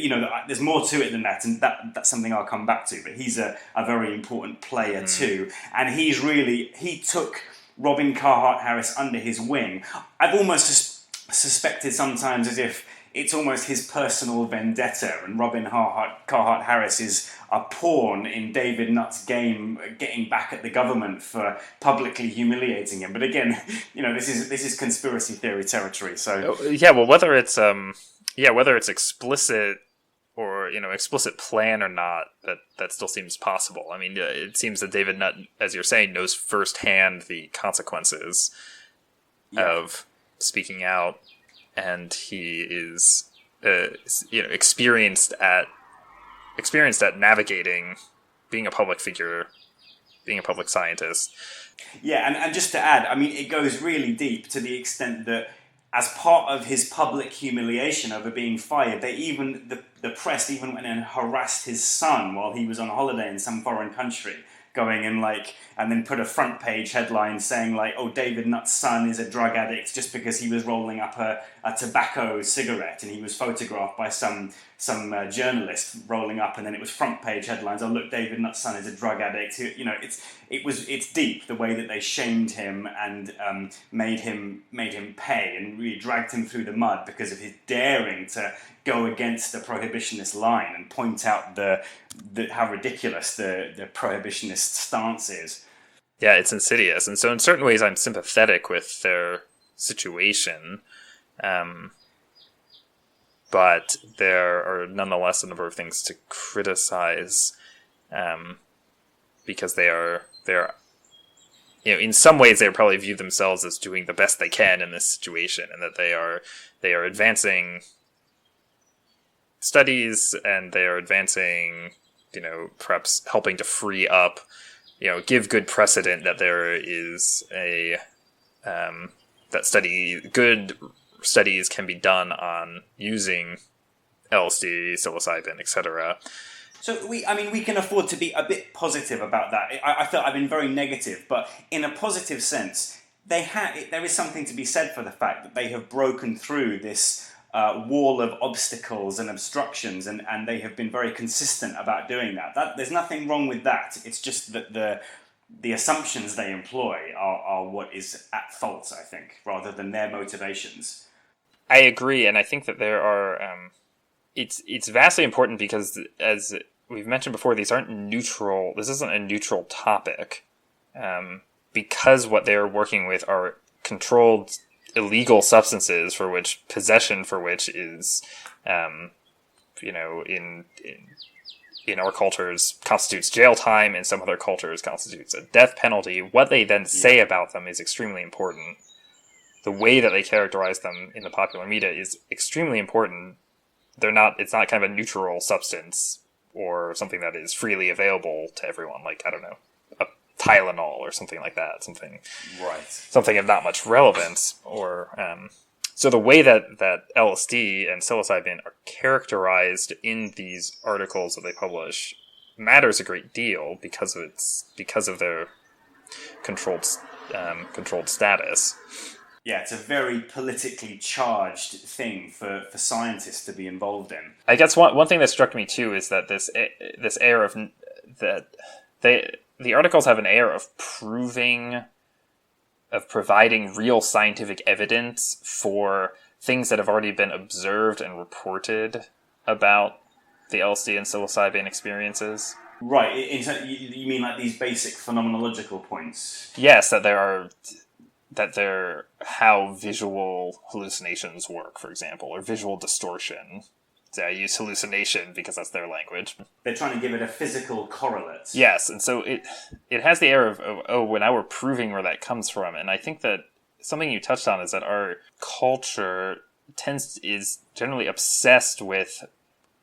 there's more to it than that, and that's something I'll come back to, but he's a very important player too, and he took Robin Carhart-Harris under his wing. I've almost suspected sometimes as if it's almost his personal vendetta, and Robin Carhart-Harris is a pawn in David Nutt's game, getting back at the government for publicly humiliating him. But again, this is conspiracy theory territory. So whether it's explicit or explicit plan or not, that still seems possible. I mean, it seems that David Nutt, as you're saying, knows firsthand the consequences of speaking out. And he is, experienced at navigating, being a public figure, being a public scientist. Yeah, and just to add, I mean, it goes really deep to the extent that as part of his public humiliation over being fired, the press even went and harassed his son while he was on holiday in some foreign country, going and then put a front page headline saying David Nutt's son is a drug addict just because he was rolling up a tobacco cigarette, and he was photographed by some journalist rolling up, and then it was front page headlines. Oh, look, David Nutt's son is a drug addict. It's deep the way that they shamed him and made him pay and really dragged him through the mud because of his daring to go against the prohibitionist line and point out how ridiculous the prohibitionist stance is. Yeah, it's insidious. And so in certain ways I'm sympathetic with their situation. But there are nonetheless a number of things to criticize, because they are in some ways they probably view themselves as doing the best they can in this situation, and that they are advancing studies, and they are advancing, perhaps helping to free up, give good precedent that there is good studies can be done on using LSD, psilocybin, etc. So we can afford to be a bit positive about that. I feel I've been very negative, but in a positive sense, there is something to be said for the fact that they have broken through this wall of obstacles and obstructions, and they have been very consistent about doing that. There's nothing wrong with that. It's just that the assumptions they employ are what is at fault, I think, rather than their motivations. I agree, and I think that there are... It's vastly important because, as we've mentioned before, these aren't neutral. This isn't a neutral topic, because what they're working with are controlled illegal substances possession for which is, in our cultures constitutes jail time, in some other cultures constitutes a death penalty. What they then say about them is extremely important. The way that they characterize them in the popular media is extremely important. It's not kind of a neutral substance or something that is freely available to everyone, like, I don't know, a Tylenol or something like that, something of not much relevance. So the way that LSD and psilocybin are characterized in these articles that they publish matters a great deal because of their controlled status. Yeah, it's a very politically charged thing for scientists to be involved in. I guess one thing that struck me too is that this air of that the articles have an air of providing real scientific evidence for things that have already been observed and reported about the LSD and psilocybin experiences. Right. You mean like these basic phenomenological points? Yes, that they're how visual hallucinations work, for example, or visual distortion. So I use hallucination because that's their language. They're trying to give it a physical correlate. Yes, and so it has the air of well, now we're proving where that comes from. And I think that something you touched on is that our culture is generally obsessed with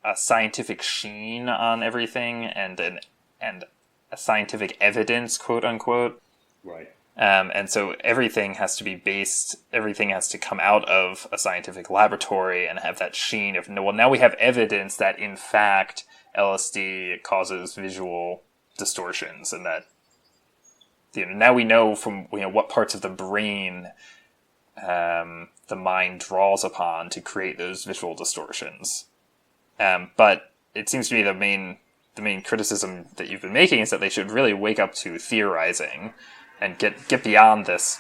a scientific sheen on everything and a scientific evidence, quote unquote. Right. And so everything has to come out of a scientific laboratory and have that sheen of, well, now we have evidence that in fact LSD causes visual distortions, and that, now we know from, what parts of the brain the mind draws upon to create those visual distortions. But it seems to me the main criticism that you've been making is that they should really wake up to theorizing and get beyond this.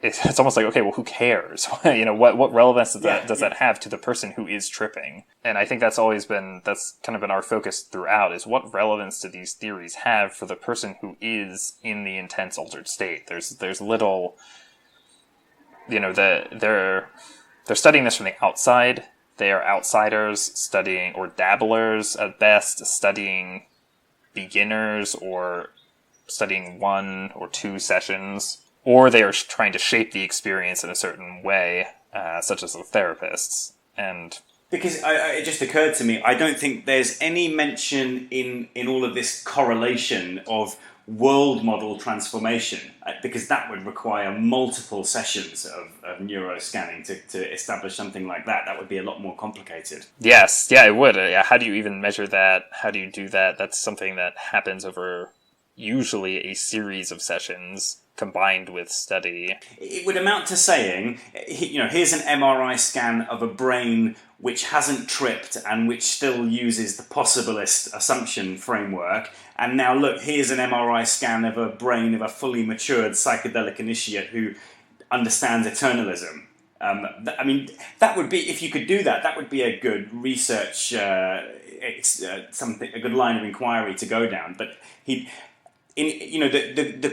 It's almost like, okay, well, who cares? What relevance does that have to the person who is tripping? And I think that's kind of been our focus throughout, is what relevance do these theories have for the person who is in the intense altered state? There's little, they're studying this from the outside. They are outsiders studying, or dabblers at best, studying beginners or studying 1 or 2 sessions. Or they are trying to shape the experience in a certain way, such as the therapists. And because it just occurred to me, I don't think there's any mention in all of this correlation of world model transformation, because that would require multiple sessions of neuroscanning to establish something like that. That would be a lot more complicated. Yes, yeah, it would. How do you even measure that? How do you do that? That's something that happens over usually a series of sessions combined with study. It would amount to saying, here's an MRI scan of a brain which hasn't tripped and which still uses the possibilist assumption framework, and now look, here's an MRI scan of a brain of a fully matured psychedelic initiate who understands eternalism. That would be, if you could do that, that would be a good research, a good line of inquiry to go down. But the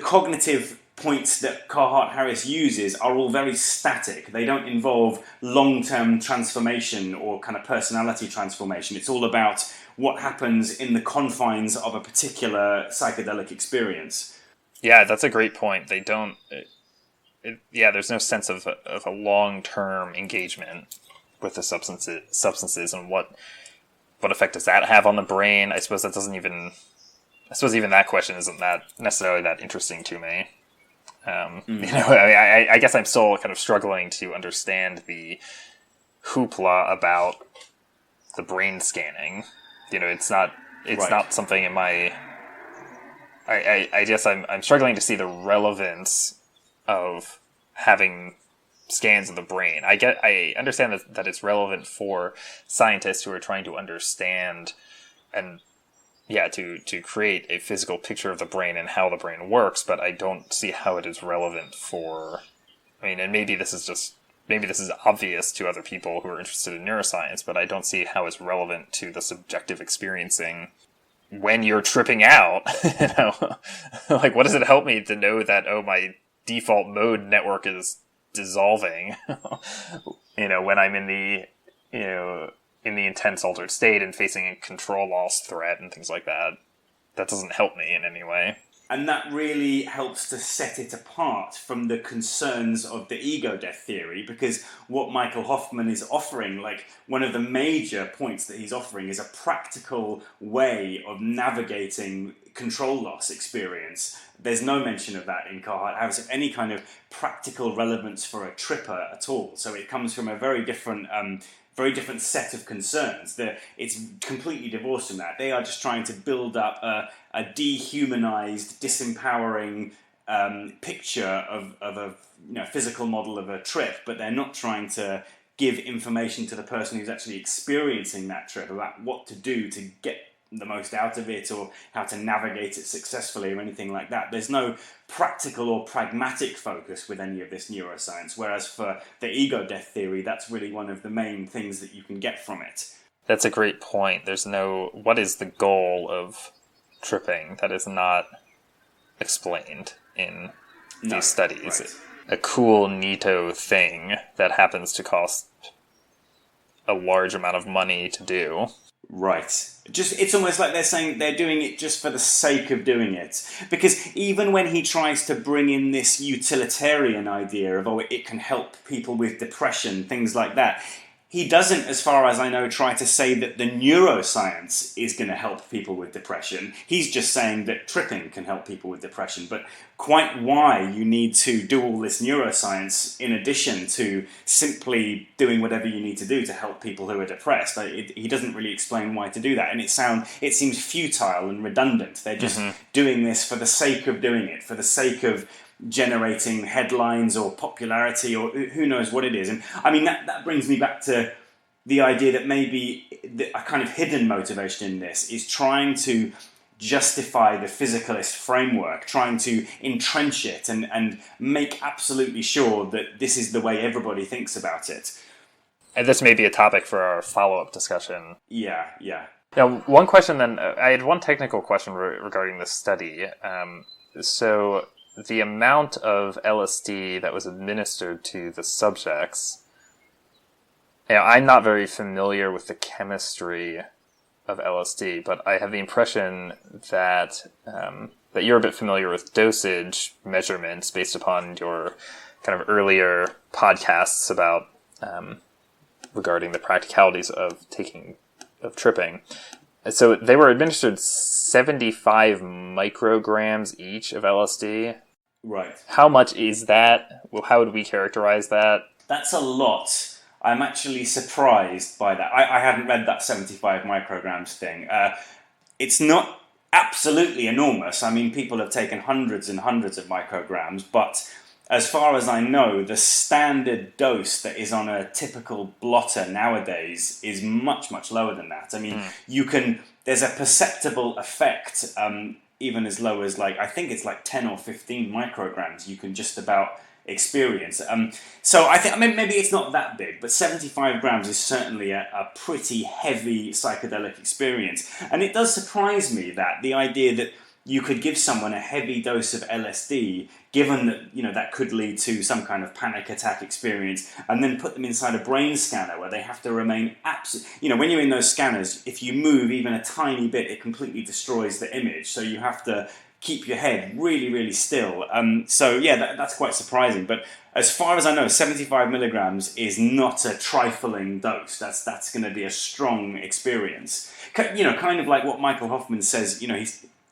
cognitive points that Carhart-Harris uses are all very static. They don't involve long-term transformation or kind of personality transformation. It's all about what happens in the confines of a particular psychedelic experience. Yeah, that's a great point. They don't... there's no sense of a long-term engagement with the substances and what effect does that have on the brain. I suppose even that question isn't that necessarily that interesting to me. I guess I'm still kind of struggling to understand the hoopla about the brain scanning. It's not something in my... I guess I'm struggling to see the relevance of having scans of the brain. I understand that it's relevant for scientists who are trying to understand and to create a physical picture of the brain and how the brain works, but I don't see how it is relevant for... and maybe this is obvious to other people who are interested in neuroscience, but I don't see how it's relevant to the subjective experiencing when you're tripping out. Like, what does it help me to know that, my default mode network is dissolving, when I'm in the, in the intense altered state and facing a control loss threat and things like that. That doesn't help me in any way. And that really helps to set it apart from the concerns of the ego death theory, because what Michael Hoffman is offering, like one of the major points that he's offering, is a practical way of navigating control loss experience. There's no mention of that in Carhart-Harris, of any kind of practical relevance for a tripper at all. So it comes from a very different set of concerns. It's completely divorced from that. They are just trying to build up a dehumanized, disempowering picture of a physical model of a trip, but they're not trying to give information to the person who's actually experiencing that trip about what to do to get the most out of it, or how to navigate it successfully, or anything like that. There's no practical or pragmatic focus with any of this neuroscience, whereas for the ego death theory, that's really one of the main things that you can get from it. That's a great point. What is the goal of tripping that is not explained in these studies. Right. A cool, neato thing that happens to cost a large amount of money to do. Right. It's almost like they're saying they're doing it just for the sake of doing it. Because even when he tries to bring in this utilitarian idea of, it can help people with depression, things like that, he doesn't, as far as I know, try to say that the neuroscience is going to help people with depression. He's just saying that tripping can help people with depression. But quite why you need to do all this neuroscience in addition to simply doing whatever you need to do to help people who are depressed, he doesn't really explain why to do that. And it seems futile and redundant. They're just doing this for the sake of doing it, for the sake of generating headlines or popularity or who knows what it is. And I mean, that brings me back to the idea that maybe a kind of hidden motivation in this is trying to justify the physicalist framework, trying to entrench it and make absolutely sure that this is the way everybody thinks about it. And this may be a topic for our follow-up discussion. Yeah, yeah. Now, one question then, I had one technical question regarding this study. So the amount of LSD that was administered to the subjects, I'm not very familiar with the chemistry of LSD, but I have the impression that that you're a bit familiar with dosage measurements based upon your kind of earlier podcasts about regarding the practicalities of tripping. So they were administered 75 micrograms each of LSD. Right. How much is that? Well, how would we characterize that? That's a lot. I'm actually surprised by that. I hadn't read that 75 micrograms thing. It's not absolutely enormous. I mean, people have taken hundreds and hundreds of micrograms, but as far as I know, the standard dose that is on a typical blotter nowadays is much, much lower than that. I mean, there's a perceptible effect, even as low as I think it's 10 or 15 micrograms you can just about experience. So I think maybe it's not that big, but 75 grams is certainly a pretty heavy psychedelic experience. And it does surprise me that the idea that you could give someone a heavy dose of LSD, given that that could lead to some kind of panic attack experience, and then put them inside a brain scanner where they have to remain absolutely. When you're in those scanners, if you move even a tiny bit, it completely destroys the image. So you have to keep your head really, really still. So yeah, that's quite surprising. But as far as I know, 75 milligrams is not a trifling dose. That's going to be a strong experience. Kind of like what Michael Hoffman says. He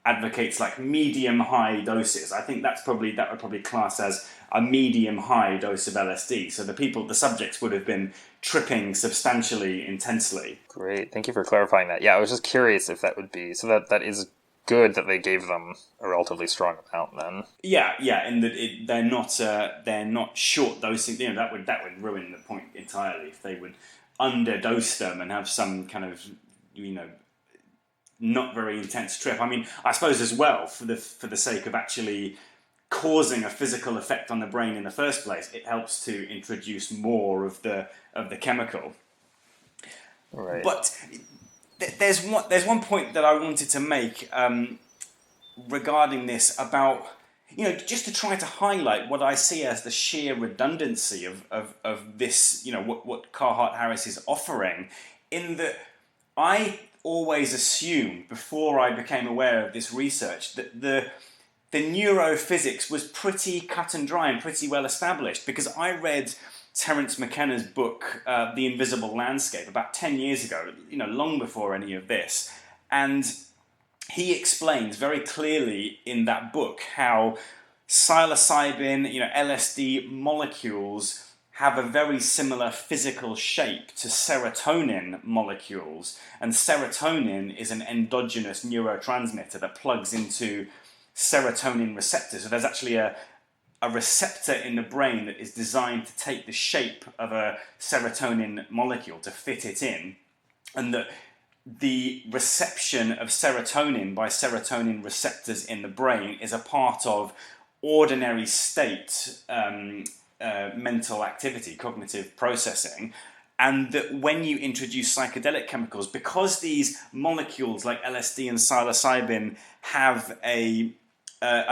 advocates medium-high doses. I think that would probably class as a medium-high dose of LSD. So the subjects would have been tripping substantially intensely. Great, thank you for clarifying that. Yeah, I was just curious if that would be so. That is good that they gave them a relatively strong amount then. Yeah, and that they're not short dosing. That would ruin the point entirely if they would underdose them and have some kind of not very intense trip. I mean, I suppose as well for the sake of actually causing a physical effect on the brain in the first place, it helps to introduce more of the chemical. Right. But there's one point that I wanted to make regarding this about just to try to highlight what I see as the sheer redundancy of this what Carhart-Harris is offering, in that I always assumed before I became aware of this research that the neurophysics was pretty cut and dry and pretty well established, because I read Terence McKenna's book, The Invisible Landscape, about 10 years ago, long before any of this. And he explains very clearly in that book how psilocybin, LSD molecules have a very similar physical shape to serotonin molecules. And serotonin is an endogenous neurotransmitter that plugs into serotonin receptors. So there's actually a receptor in the brain that is designed to take the shape of a serotonin molecule to fit it in, and that the reception of serotonin by serotonin receptors in the brain is a part of ordinary state mental activity, cognitive processing, and that when you introduce psychedelic chemicals, because these molecules like LSD and psilocybin have a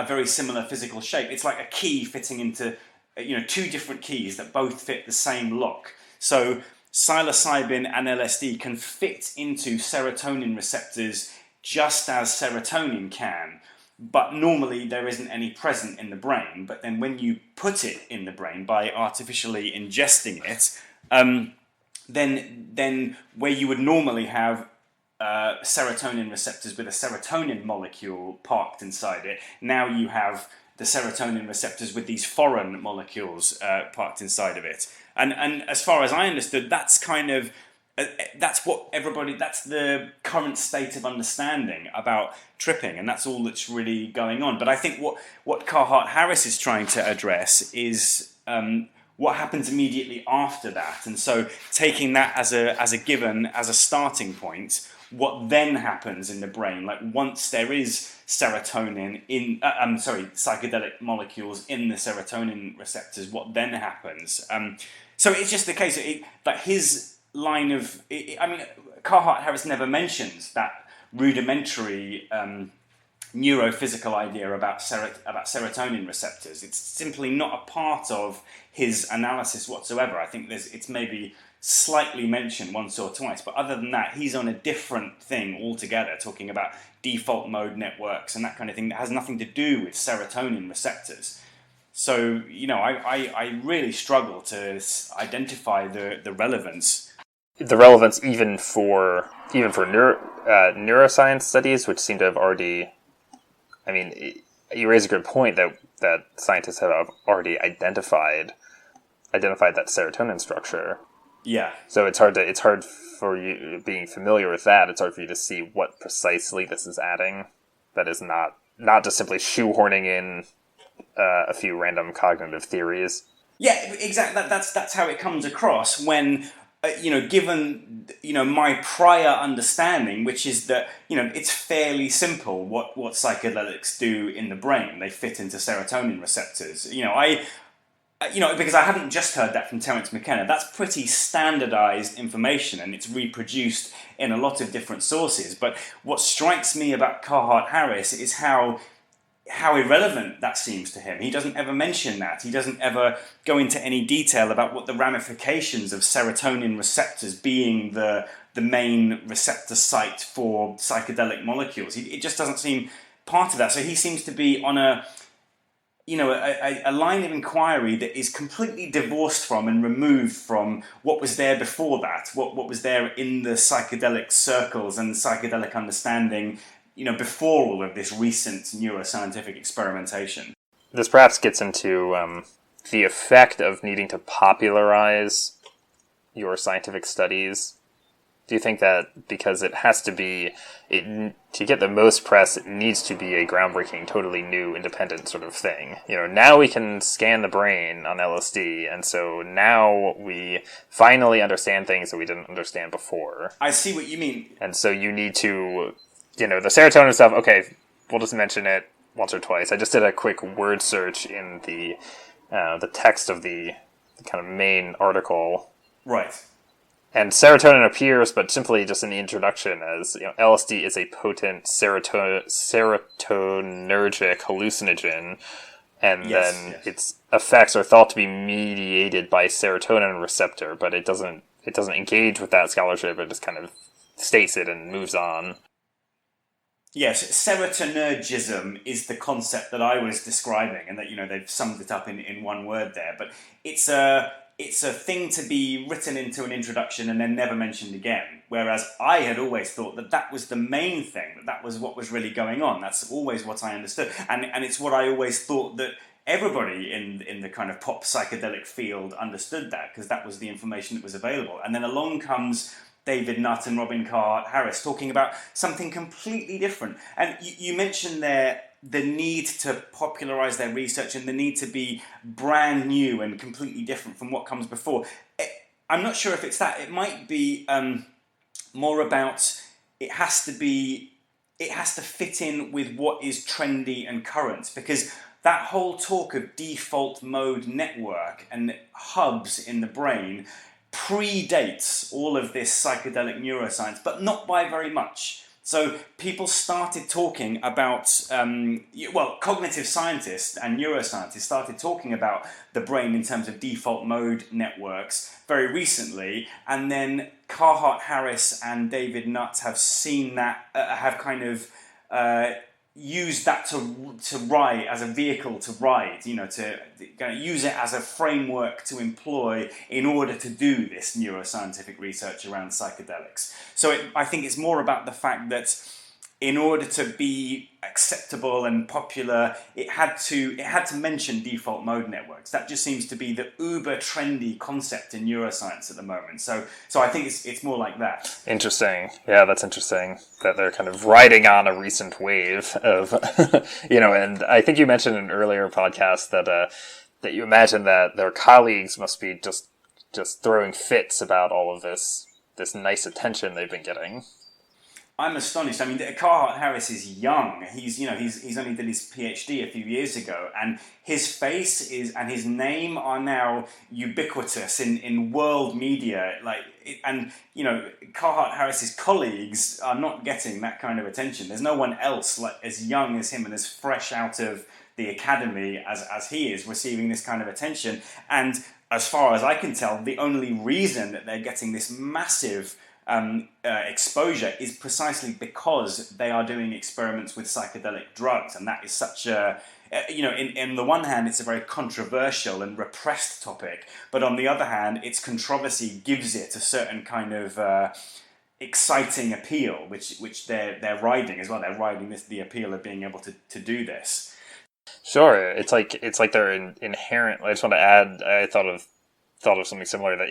very similar physical shape, it's like a key fitting into two different keys that both fit the same lock. So psilocybin and LSD can fit into serotonin receptors just as serotonin can, but normally there isn't any present in the brain. But then when you put it in the brain by artificially ingesting it, then where you would normally have serotonin receptors with a serotonin molecule parked inside it, now you have the serotonin receptors with these foreign molecules parked inside of it. And as far as I understood, that's kind of that's the current state of understanding about tripping, and that's all that's really going on. But I think what Carhart-Harris is trying to address is what happens immediately after that. And so taking that as a given, as a starting point, what then happens in the brain, like once there is serotonin in, psychedelic molecules in the serotonin receptors, what then happens? So it's just the case that his line of, Carhart-Harris never mentions that rudimentary neurophysical idea about serotonin receptors. It's simply not a part of his analysis whatsoever. I think it's maybe slightly mentioned once or twice, but other than that, he's on a different thing altogether, talking about default mode networks and that kind of thing that has nothing to do with serotonin receptors. So, I really struggle to identify the relevance. The relevance even for neuroscience studies, which seem to have already, you raise a good point that scientists have already identified that serotonin structure. Yeah. So it's hard for you, being familiar with that, it's hard for you to see what precisely this is adding. That is not just simply shoehorning in a few random cognitive theories. Yeah, exactly. That's how it comes across when, given, my prior understanding, which is that, it's fairly simple what psychedelics do in the brain. They fit into serotonin receptors. Because I hadn't just heard that from Terence McKenna. That's pretty standardized information, and it's reproduced in a lot of different sources. But what strikes me about Carhart-Harris is how irrelevant that seems to him. He doesn't ever mention that. He doesn't ever go into any detail about what the ramifications of serotonin receptors being the main receptor site for psychedelic molecules. It just doesn't seem part of that. So he seems to be on a line of inquiry that is completely divorced from and removed from what was there before that, what was there in the psychedelic circles and psychedelic understanding, before all of this recent neuroscientific experimentation. This perhaps gets into the effect of needing to popularize your scientific studies. Do you think that because it has to be, to get the most press, it needs to be a groundbreaking, totally new, independent sort of thing? Now we can scan the brain on LSD, and so now we finally understand things that we didn't understand before. I see what you mean. And so you need to, the serotonin stuff, okay, we'll just mention it once or twice. I just did a quick word search in the text of the kind of main article. Right. And serotonin appears, but simply just in the introduction, as LSD is a potent serotonergic hallucinogen, and then its effects are thought to be mediated by serotonin receptor, but it doesn't engage with that scholarship. It just kind of states it and moves on. Yes, serotonergism is the concept that I was describing, and that they've summed it up in one word there. But it's a thing to be written into an introduction and then never mentioned again. Whereas I had always thought that was the main thing, that was what was really going on. That's always what I understood. And it's what I always thought that everybody in the kind of pop psychedelic field understood, that, because that was the information that was available. And then along comes David Nutt and Robin Carhart-Harris talking about something completely different. And you mentioned there the need to popularize their research and the need to be brand new and completely different from what comes before. I'm not sure if it's that. It might be more about it has to fit in with what is trendy and current, because that whole talk of default mode network and hubs in the brain predates all of this psychedelic neuroscience, but not by very much. So people started talking about, cognitive scientists and neuroscientists started talking about the brain in terms of default mode networks very recently, and then Carhart-Harris and David Nutt have seen that, have kind of use that to ride, as a vehicle to ride, to use it as a framework to employ in order to do this neuroscientific research around psychedelics. So I think it's more about the fact that in order to be acceptable and popular, it had to mention default mode networks. That just seems to be the uber trendy concept in neuroscience at the moment. So I think it's more like that. Interesting. Yeah, that's interesting that they're kind of riding on a recent wave of, and I think you mentioned in an earlier podcast that that you imagine that their colleagues must be just throwing fits about all of this nice attention they've been getting. I'm astonished. I mean, Carhart-Harris is young. He's only did his PhD a few years ago, and his face and his name are now ubiquitous in world media. Carhart-Harris's colleagues are not getting that kind of attention. There's no one else like as young as him and as fresh out of the academy as he is receiving this kind of attention. And as far as I can tell, the only reason that they're getting this massive exposure is precisely because they are doing experiments with psychedelic drugs, and that is such a in the one hand it's a very controversial and repressed topic, but on the other hand its controversy gives it a certain kind of exciting appeal, which they're riding as well. They're riding the appeal of being able to do this. Sure, it's like they're inherent. I just want to add, I thought of something similar, that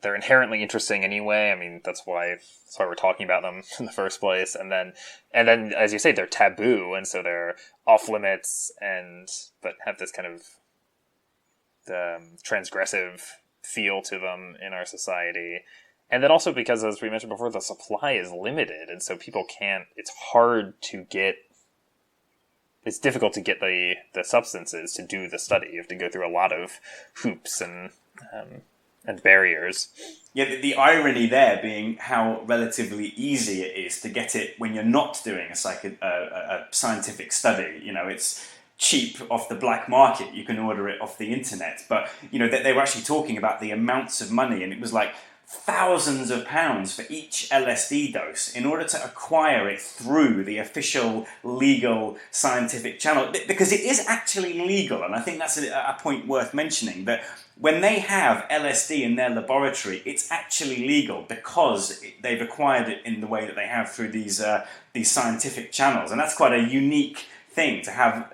they're inherently interesting anyway. I mean, that's why we're talking about them in the first place. And then as you say, they're taboo, and so they're off limits, but have this kind of transgressive feel to them in our society. And then also because, as we mentioned before, the supply is limited, and so people can't. It's difficult to get the substances to do the study. You have to go through a lot of hoops and barriers. Yeah, the irony there being how relatively easy it is to get it when you're not doing a scientific study. It's cheap off the black market. You can order it off the internet. But, they were actually talking about the amounts of money, and it was like thousands of pounds for each LSD dose in order to acquire it through the official legal scientific channel, because it is actually legal. And I think that's a point worth mentioning, that when they have LSD in their laboratory, it's actually legal because they've acquired it in the way that they have through these scientific channels. And that's quite a unique thing, to have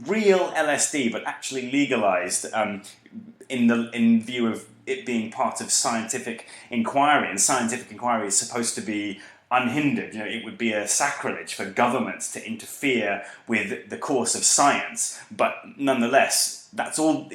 real LSD but actually legalized in view of it being part of scientific inquiry. And scientific inquiry is supposed to be unhindered. It would be a sacrilege for governments to interfere with the course of science. But nonetheless, that's all,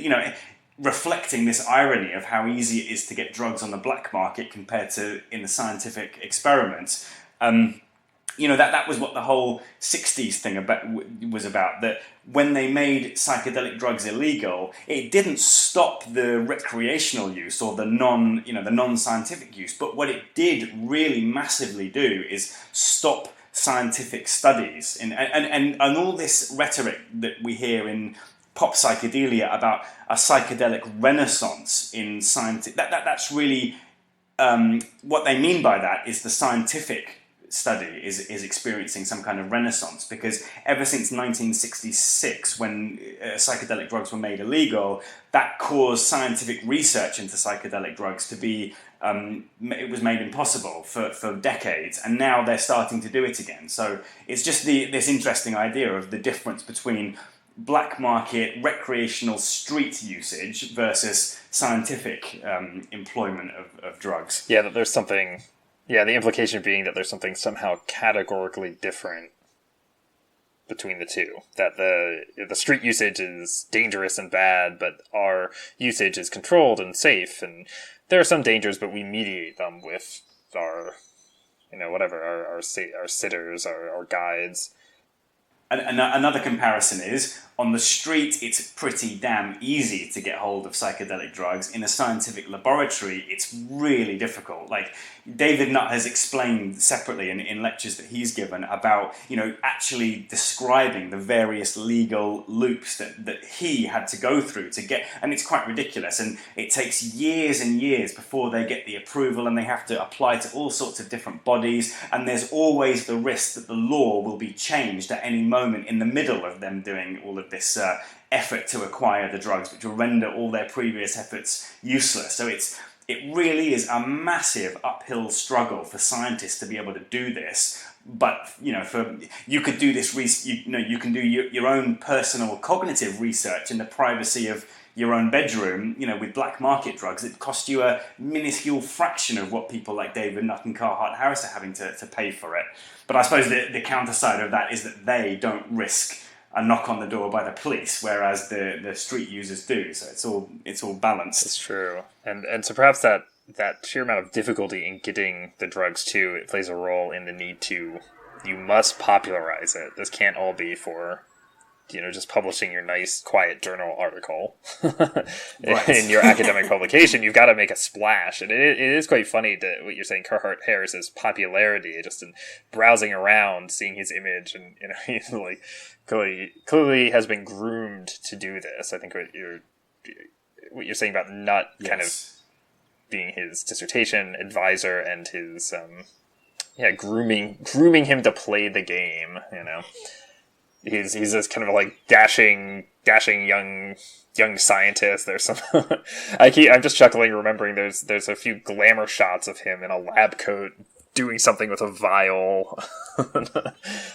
reflecting this irony of how easy it is to get drugs on the black market compared to in the scientific experiments. That was what the whole 60s thing was about, that when they made psychedelic drugs illegal, it didn't stop the recreational use or the non-scientific use, but what it did really massively do is stop scientific studies. And all this rhetoric that we hear in pop psychedelia about a psychedelic renaissance in science, that's really what they mean by that is the scientific study is experiencing some kind of renaissance, because ever since 1966, when psychedelic drugs were made illegal, that caused scientific research into psychedelic drugs to be it was made impossible for decades, and now they're starting to do it again. So it's just this interesting idea of the difference between black market recreational street usage versus scientific employment of drugs. Yeah, that there's something. Yeah, the implication being that there's something somehow categorically different between the two. That the street usage is dangerous and bad, but our usage is controlled and safe. And there are some dangers, but we mediate them with our sitters, our guides. And another comparison is, on the street, it's pretty damn easy to get hold of psychedelic drugs. In a scientific laboratory, it's really difficult. Like, David Nutt has explained separately in lectures that he's given about, actually describing the various legal loops that he had to go through to get, and it's quite ridiculous. And it takes years and years before they get the approval, and they have to apply to all sorts of different bodies. And there's always the risk that the law will be changed at any moment in the middle of them doing all of this effort to acquire the drugs, which will render all their previous efforts useless. So it really is a massive uphill struggle for scientists to be able to do this. But you could do this. You can do your own personal cognitive research in the privacy of your own bedroom. With black market drugs, it costs you a minuscule fraction of what people like David Nutt and Carhart-Harris are having to pay for it. But I suppose the counter side of that is that they don't risk a knock on the door by the police, whereas the street users do. So it's all balanced. It's true, and so perhaps that sheer amount of difficulty in getting the drugs too, it plays a role in the need to, you must popularize it. This can't all be for, just publishing your nice, quiet journal article in your academic publication. You've got to make a splash. And it is quite funny that what you're saying, Carhart-Harris's popularity, just in browsing around, seeing his image, and, he's like, clearly has been groomed to do this. I think what you're saying about Nutt kind of being his dissertation advisor and his, grooming him to play the game, He's this kind of like dashing young scientist. There's some I'm just chuckling remembering there's a few glamour shots of him in a lab coat doing something with a vial.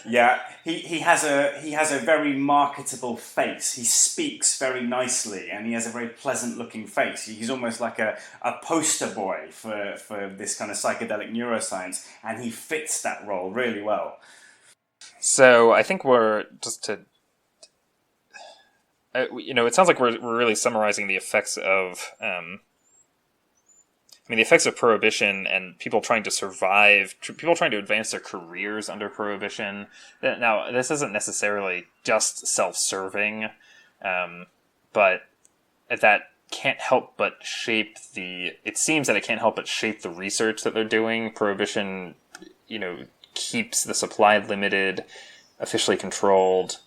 Yeah, he has a very marketable face. He speaks very nicely, and he has a very pleasant looking face. He's almost like a poster boy for this kind of psychedelic neuroscience, and he fits that role really well. So I think we're just to, it sounds like we're really summarizing the effects of, the effects of prohibition and people trying to survive, people trying to advance their careers under prohibition. Now, this isn't necessarily just self-serving, but that can't help but shape it seems that it can't help but shape the research that they're doing. Prohibition, keeps the supply limited, officially controlled,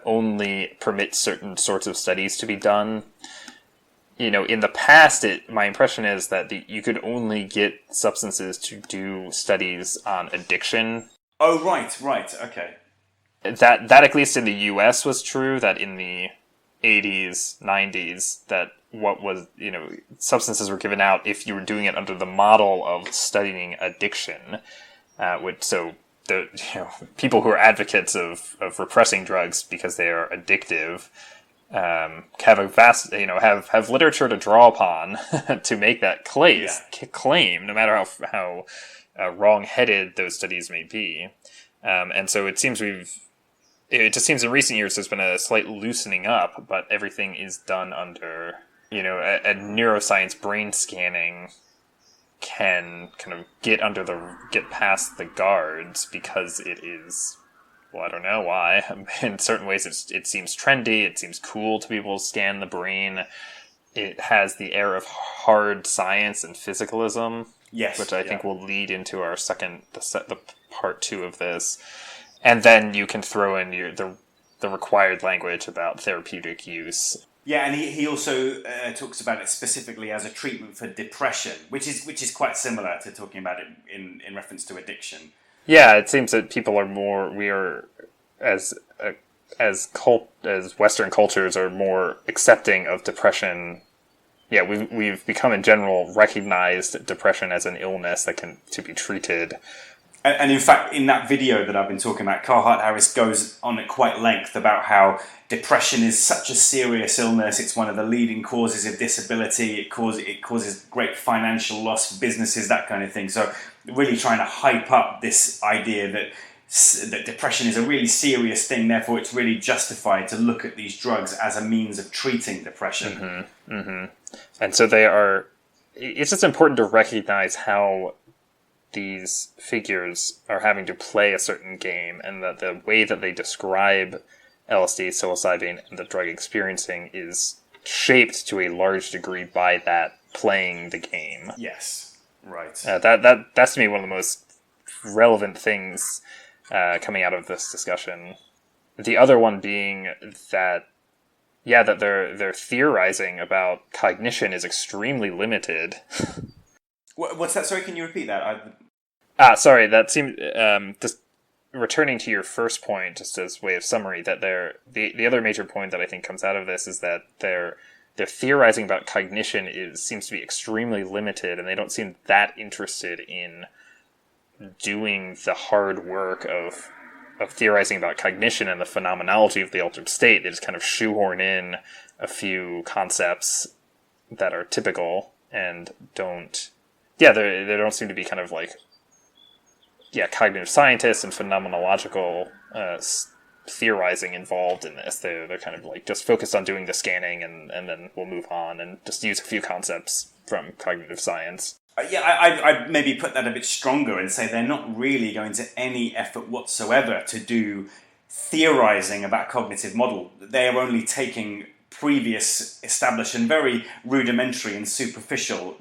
only permits certain sorts of studies to be done. In the past, my impression is that you could only get substances to do studies on addiction. Oh, right, okay. That at least in the US was true, that in the 80s, 90s, that substances were given out if you were doing it under the model of studying addiction. People who are advocates of repressing drugs because they are addictive have a vast, have literature to draw upon to make that claim, no matter how wrong-headed those studies may be. And so it just seems in recent years there's been a slight loosening up, but everything is done under, a neuroscience brain scanning can kind of get past the guards because it is, well, I don't know why. In certain ways it seems trendy, it seems cool to be able to scan the brain. It has the air of hard science and physicalism, which I think will lead into our the part 2 of this. And then you can throw in the required language about therapeutic use. Yeah, and he also talks about it specifically as a treatment for depression, which is quite similar to talking about it in reference to addiction. Yeah, it seems that people as Western cultures are more accepting of depression. Yeah, we've become in general recognized depression as an illness that to be treated. And in fact, in that video that I've been talking about, Carhart-Harris goes on at quite length about how depression is such a serious illness. It's one of the leading causes of disability. It causes great financial loss for businesses, that kind of thing. So really trying to hype up this idea that depression is a really serious thing. Therefore, it's really justified to look at these drugs as a means of treating depression. Mm-hmm. Mm-hmm. And so it's just important to recognize how these figures are having to play a certain game, and that the way that they describe LSD, psilocybin, and the drug experiencing is shaped to a large degree by that playing the game. Yes, right. That's to me one of the most relevant things coming out of this discussion. The other one being that they're theorizing about cognition is extremely limited. What's that? Sorry, can you repeat that? Sorry, that seemed just returning to your first point, just as way of summary. That the other major point that I think comes out of this is that they're theorizing about cognition seems to be extremely limited, and they don't seem that interested in doing the hard work of theorizing about cognition and the phenomenology of the altered state. They just kind of shoehorn in a few concepts that are typical and don't. Yeah, they don't seem to be kind of like, cognitive scientists and phenomenological theorizing involved in this. They're kind of like just focused on doing the scanning and then we'll move on and just use a few concepts from cognitive science. I'd maybe put that a bit stronger and say they're not really going to any effort whatsoever to do theorizing about cognitive model. They are only taking previous established and very rudimentary and superficial,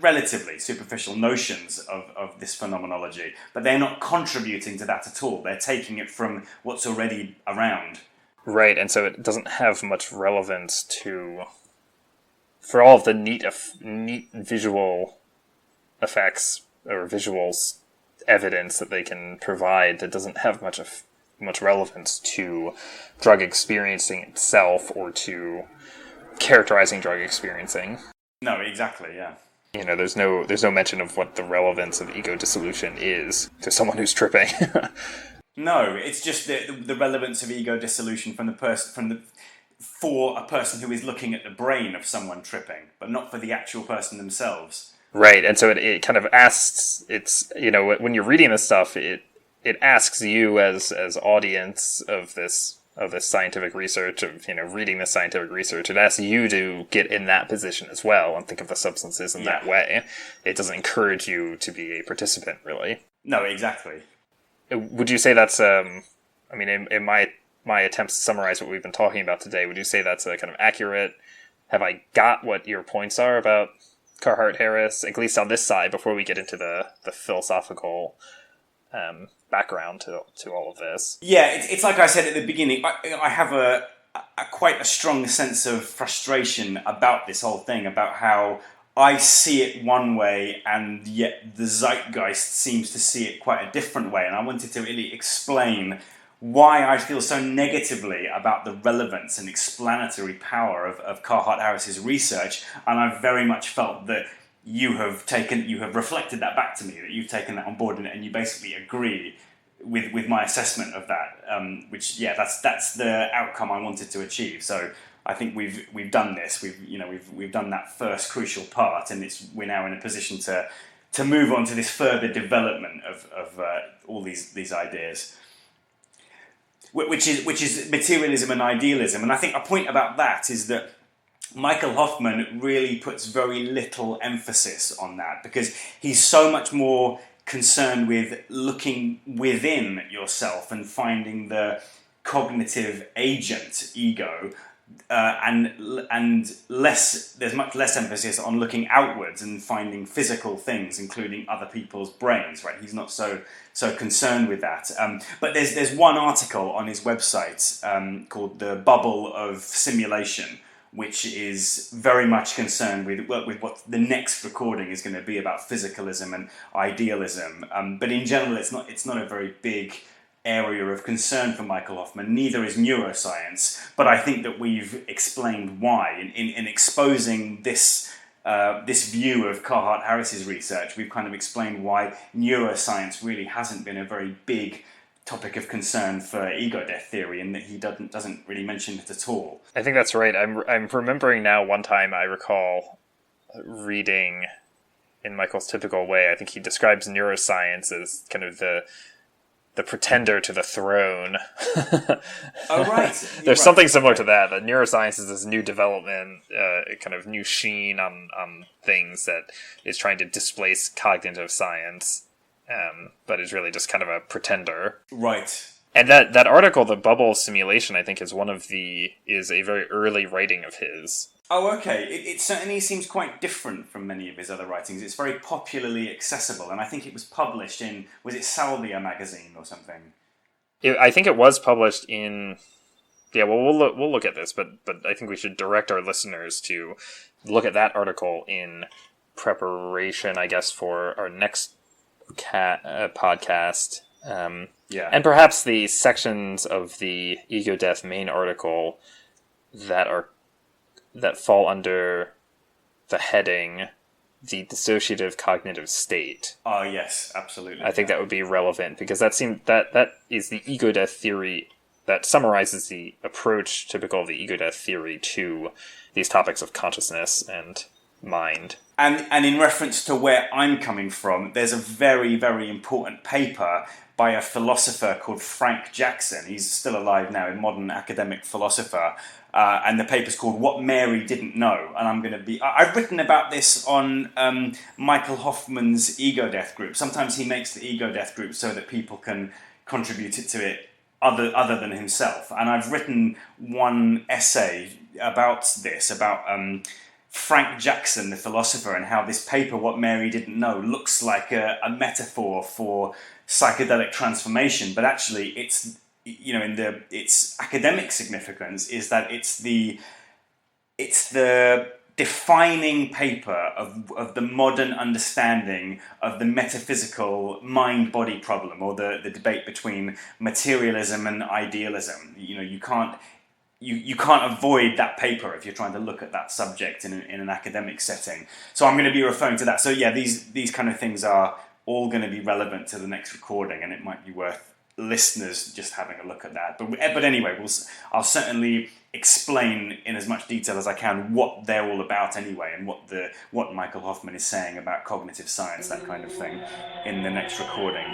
relatively superficial notions of this phenomenology, but they're not contributing to that at all. They're taking it from what's already around. Right, and so it doesn't have much relevance for all of the neat visual effects or visuals evidence that they can provide. That doesn't have much relevance to drug experiencing itself or to characterizing drug experiencing. No, exactly, yeah. There's no mention of what the relevance of ego dissolution is to someone who's tripping. No, it's just the relevance of ego dissolution for a person who is looking at the brain of someone tripping, but not for the actual person themselves. Right, and so it kind of asks, when you're reading this stuff, it asks you as audience of this scientific research, of reading this scientific research, it asks you to get in that position as well and think of the substances in that way. It doesn't encourage you to be a participant, really. No, exactly. Would you say that's in my attempts to summarize what we've been talking about today, would you say that's a kind of accurate? Have I got what your points are about Carhart-Harris, at least on this side, before we get into the philosophical background to all of this? Yeah, it's like I said at the beginning, I have a quite a strong sense of frustration about this whole thing, about how I see it one way and yet the zeitgeist seems to see it quite a different way, and I wanted to really explain why I feel so negatively about the relevance and explanatory power of Carhart-Harris's research, and I've very much felt that you have reflected that back to me, that you've taken that on board, and you basically agree with my assessment of that, that's the outcome I wanted to achieve. So I think we've done this. We've done that first crucial part, and we're now in a position to move on to this further development of all these ideas, which is materialism and idealism. And I think a point about that is that Michael Hoffman really puts very little emphasis on that, because he's so much more concerned with looking within yourself and finding the cognitive agent, ego, and there's much less emphasis on looking outwards and finding physical things, including other people's brains. Right? He's not so concerned with that. But there's one article on his website called "The Bubble of Simulation," which is very much concerned with what the next recording is going to be about physicalism and idealism. But in general, it's not a very big area of concern for Michael Hoffman. Neither is neuroscience. But I think that we've explained why in exposing this view of Carhart-Harris's research. We've kind of explained why neuroscience really hasn't been a very big topic of concern for ego death theory, and that he doesn't really mention it at all. I think that's right. I'm remembering now. One time I recall reading, in Michael's typical way, I think he describes neuroscience as kind of the pretender to the throne. Oh, right. There's something similar to that. That neuroscience is this new development, kind of new sheen on things that is trying to displace cognitive science. But is really just kind of a pretender. Right. And that article, The Bubble Simulation, I think is a very early writing of his. Oh, okay. It certainly seems quite different from many of his other writings. It's very popularly accessible, and I think it was published in, was it Salvia magazine or something? I think it was published in... Yeah, well, we'll look at this, but I think we should direct our listeners to look at that article in preparation, I guess, for our next podcast. And perhaps the sections of the Ego Death main article that fall under the heading the dissociative cognitive state. Oh, yes, absolutely. I think that would be relevant, because that is the ego death theory that summarizes the approach typical of the ego death theory to these topics of consciousness and mind. And in reference to where I'm coming from, there's a very, very important paper by a philosopher called Frank Jackson. He's still alive now, a modern academic philosopher. And the paper's called What Mary Didn't Know. And I've written about this on Michael Hoffman's ego death group. Sometimes he makes the ego death group so that people can contribute to it other than himself. And I've written one essay about this, about Frank Jackson, the philosopher, and how this paper, What Mary Didn't Know, looks like a metaphor for psychedelic transformation, but actually it's, its academic significance is that it's the defining paper of the modern understanding of the metaphysical mind-body problem, or the debate between materialism and idealism. You can't avoid that paper if you're trying to look at that subject in an academic setting. So I'm going to be referring to that. So yeah, these kind of things are all going to be relevant to the next recording, and it might be worth listeners just having a look at that. But anyway, I'll certainly explain in as much detail as I can what they're all about anyway, and what Michael Hoffman is saying about cognitive science, that kind of thing, in the next recording.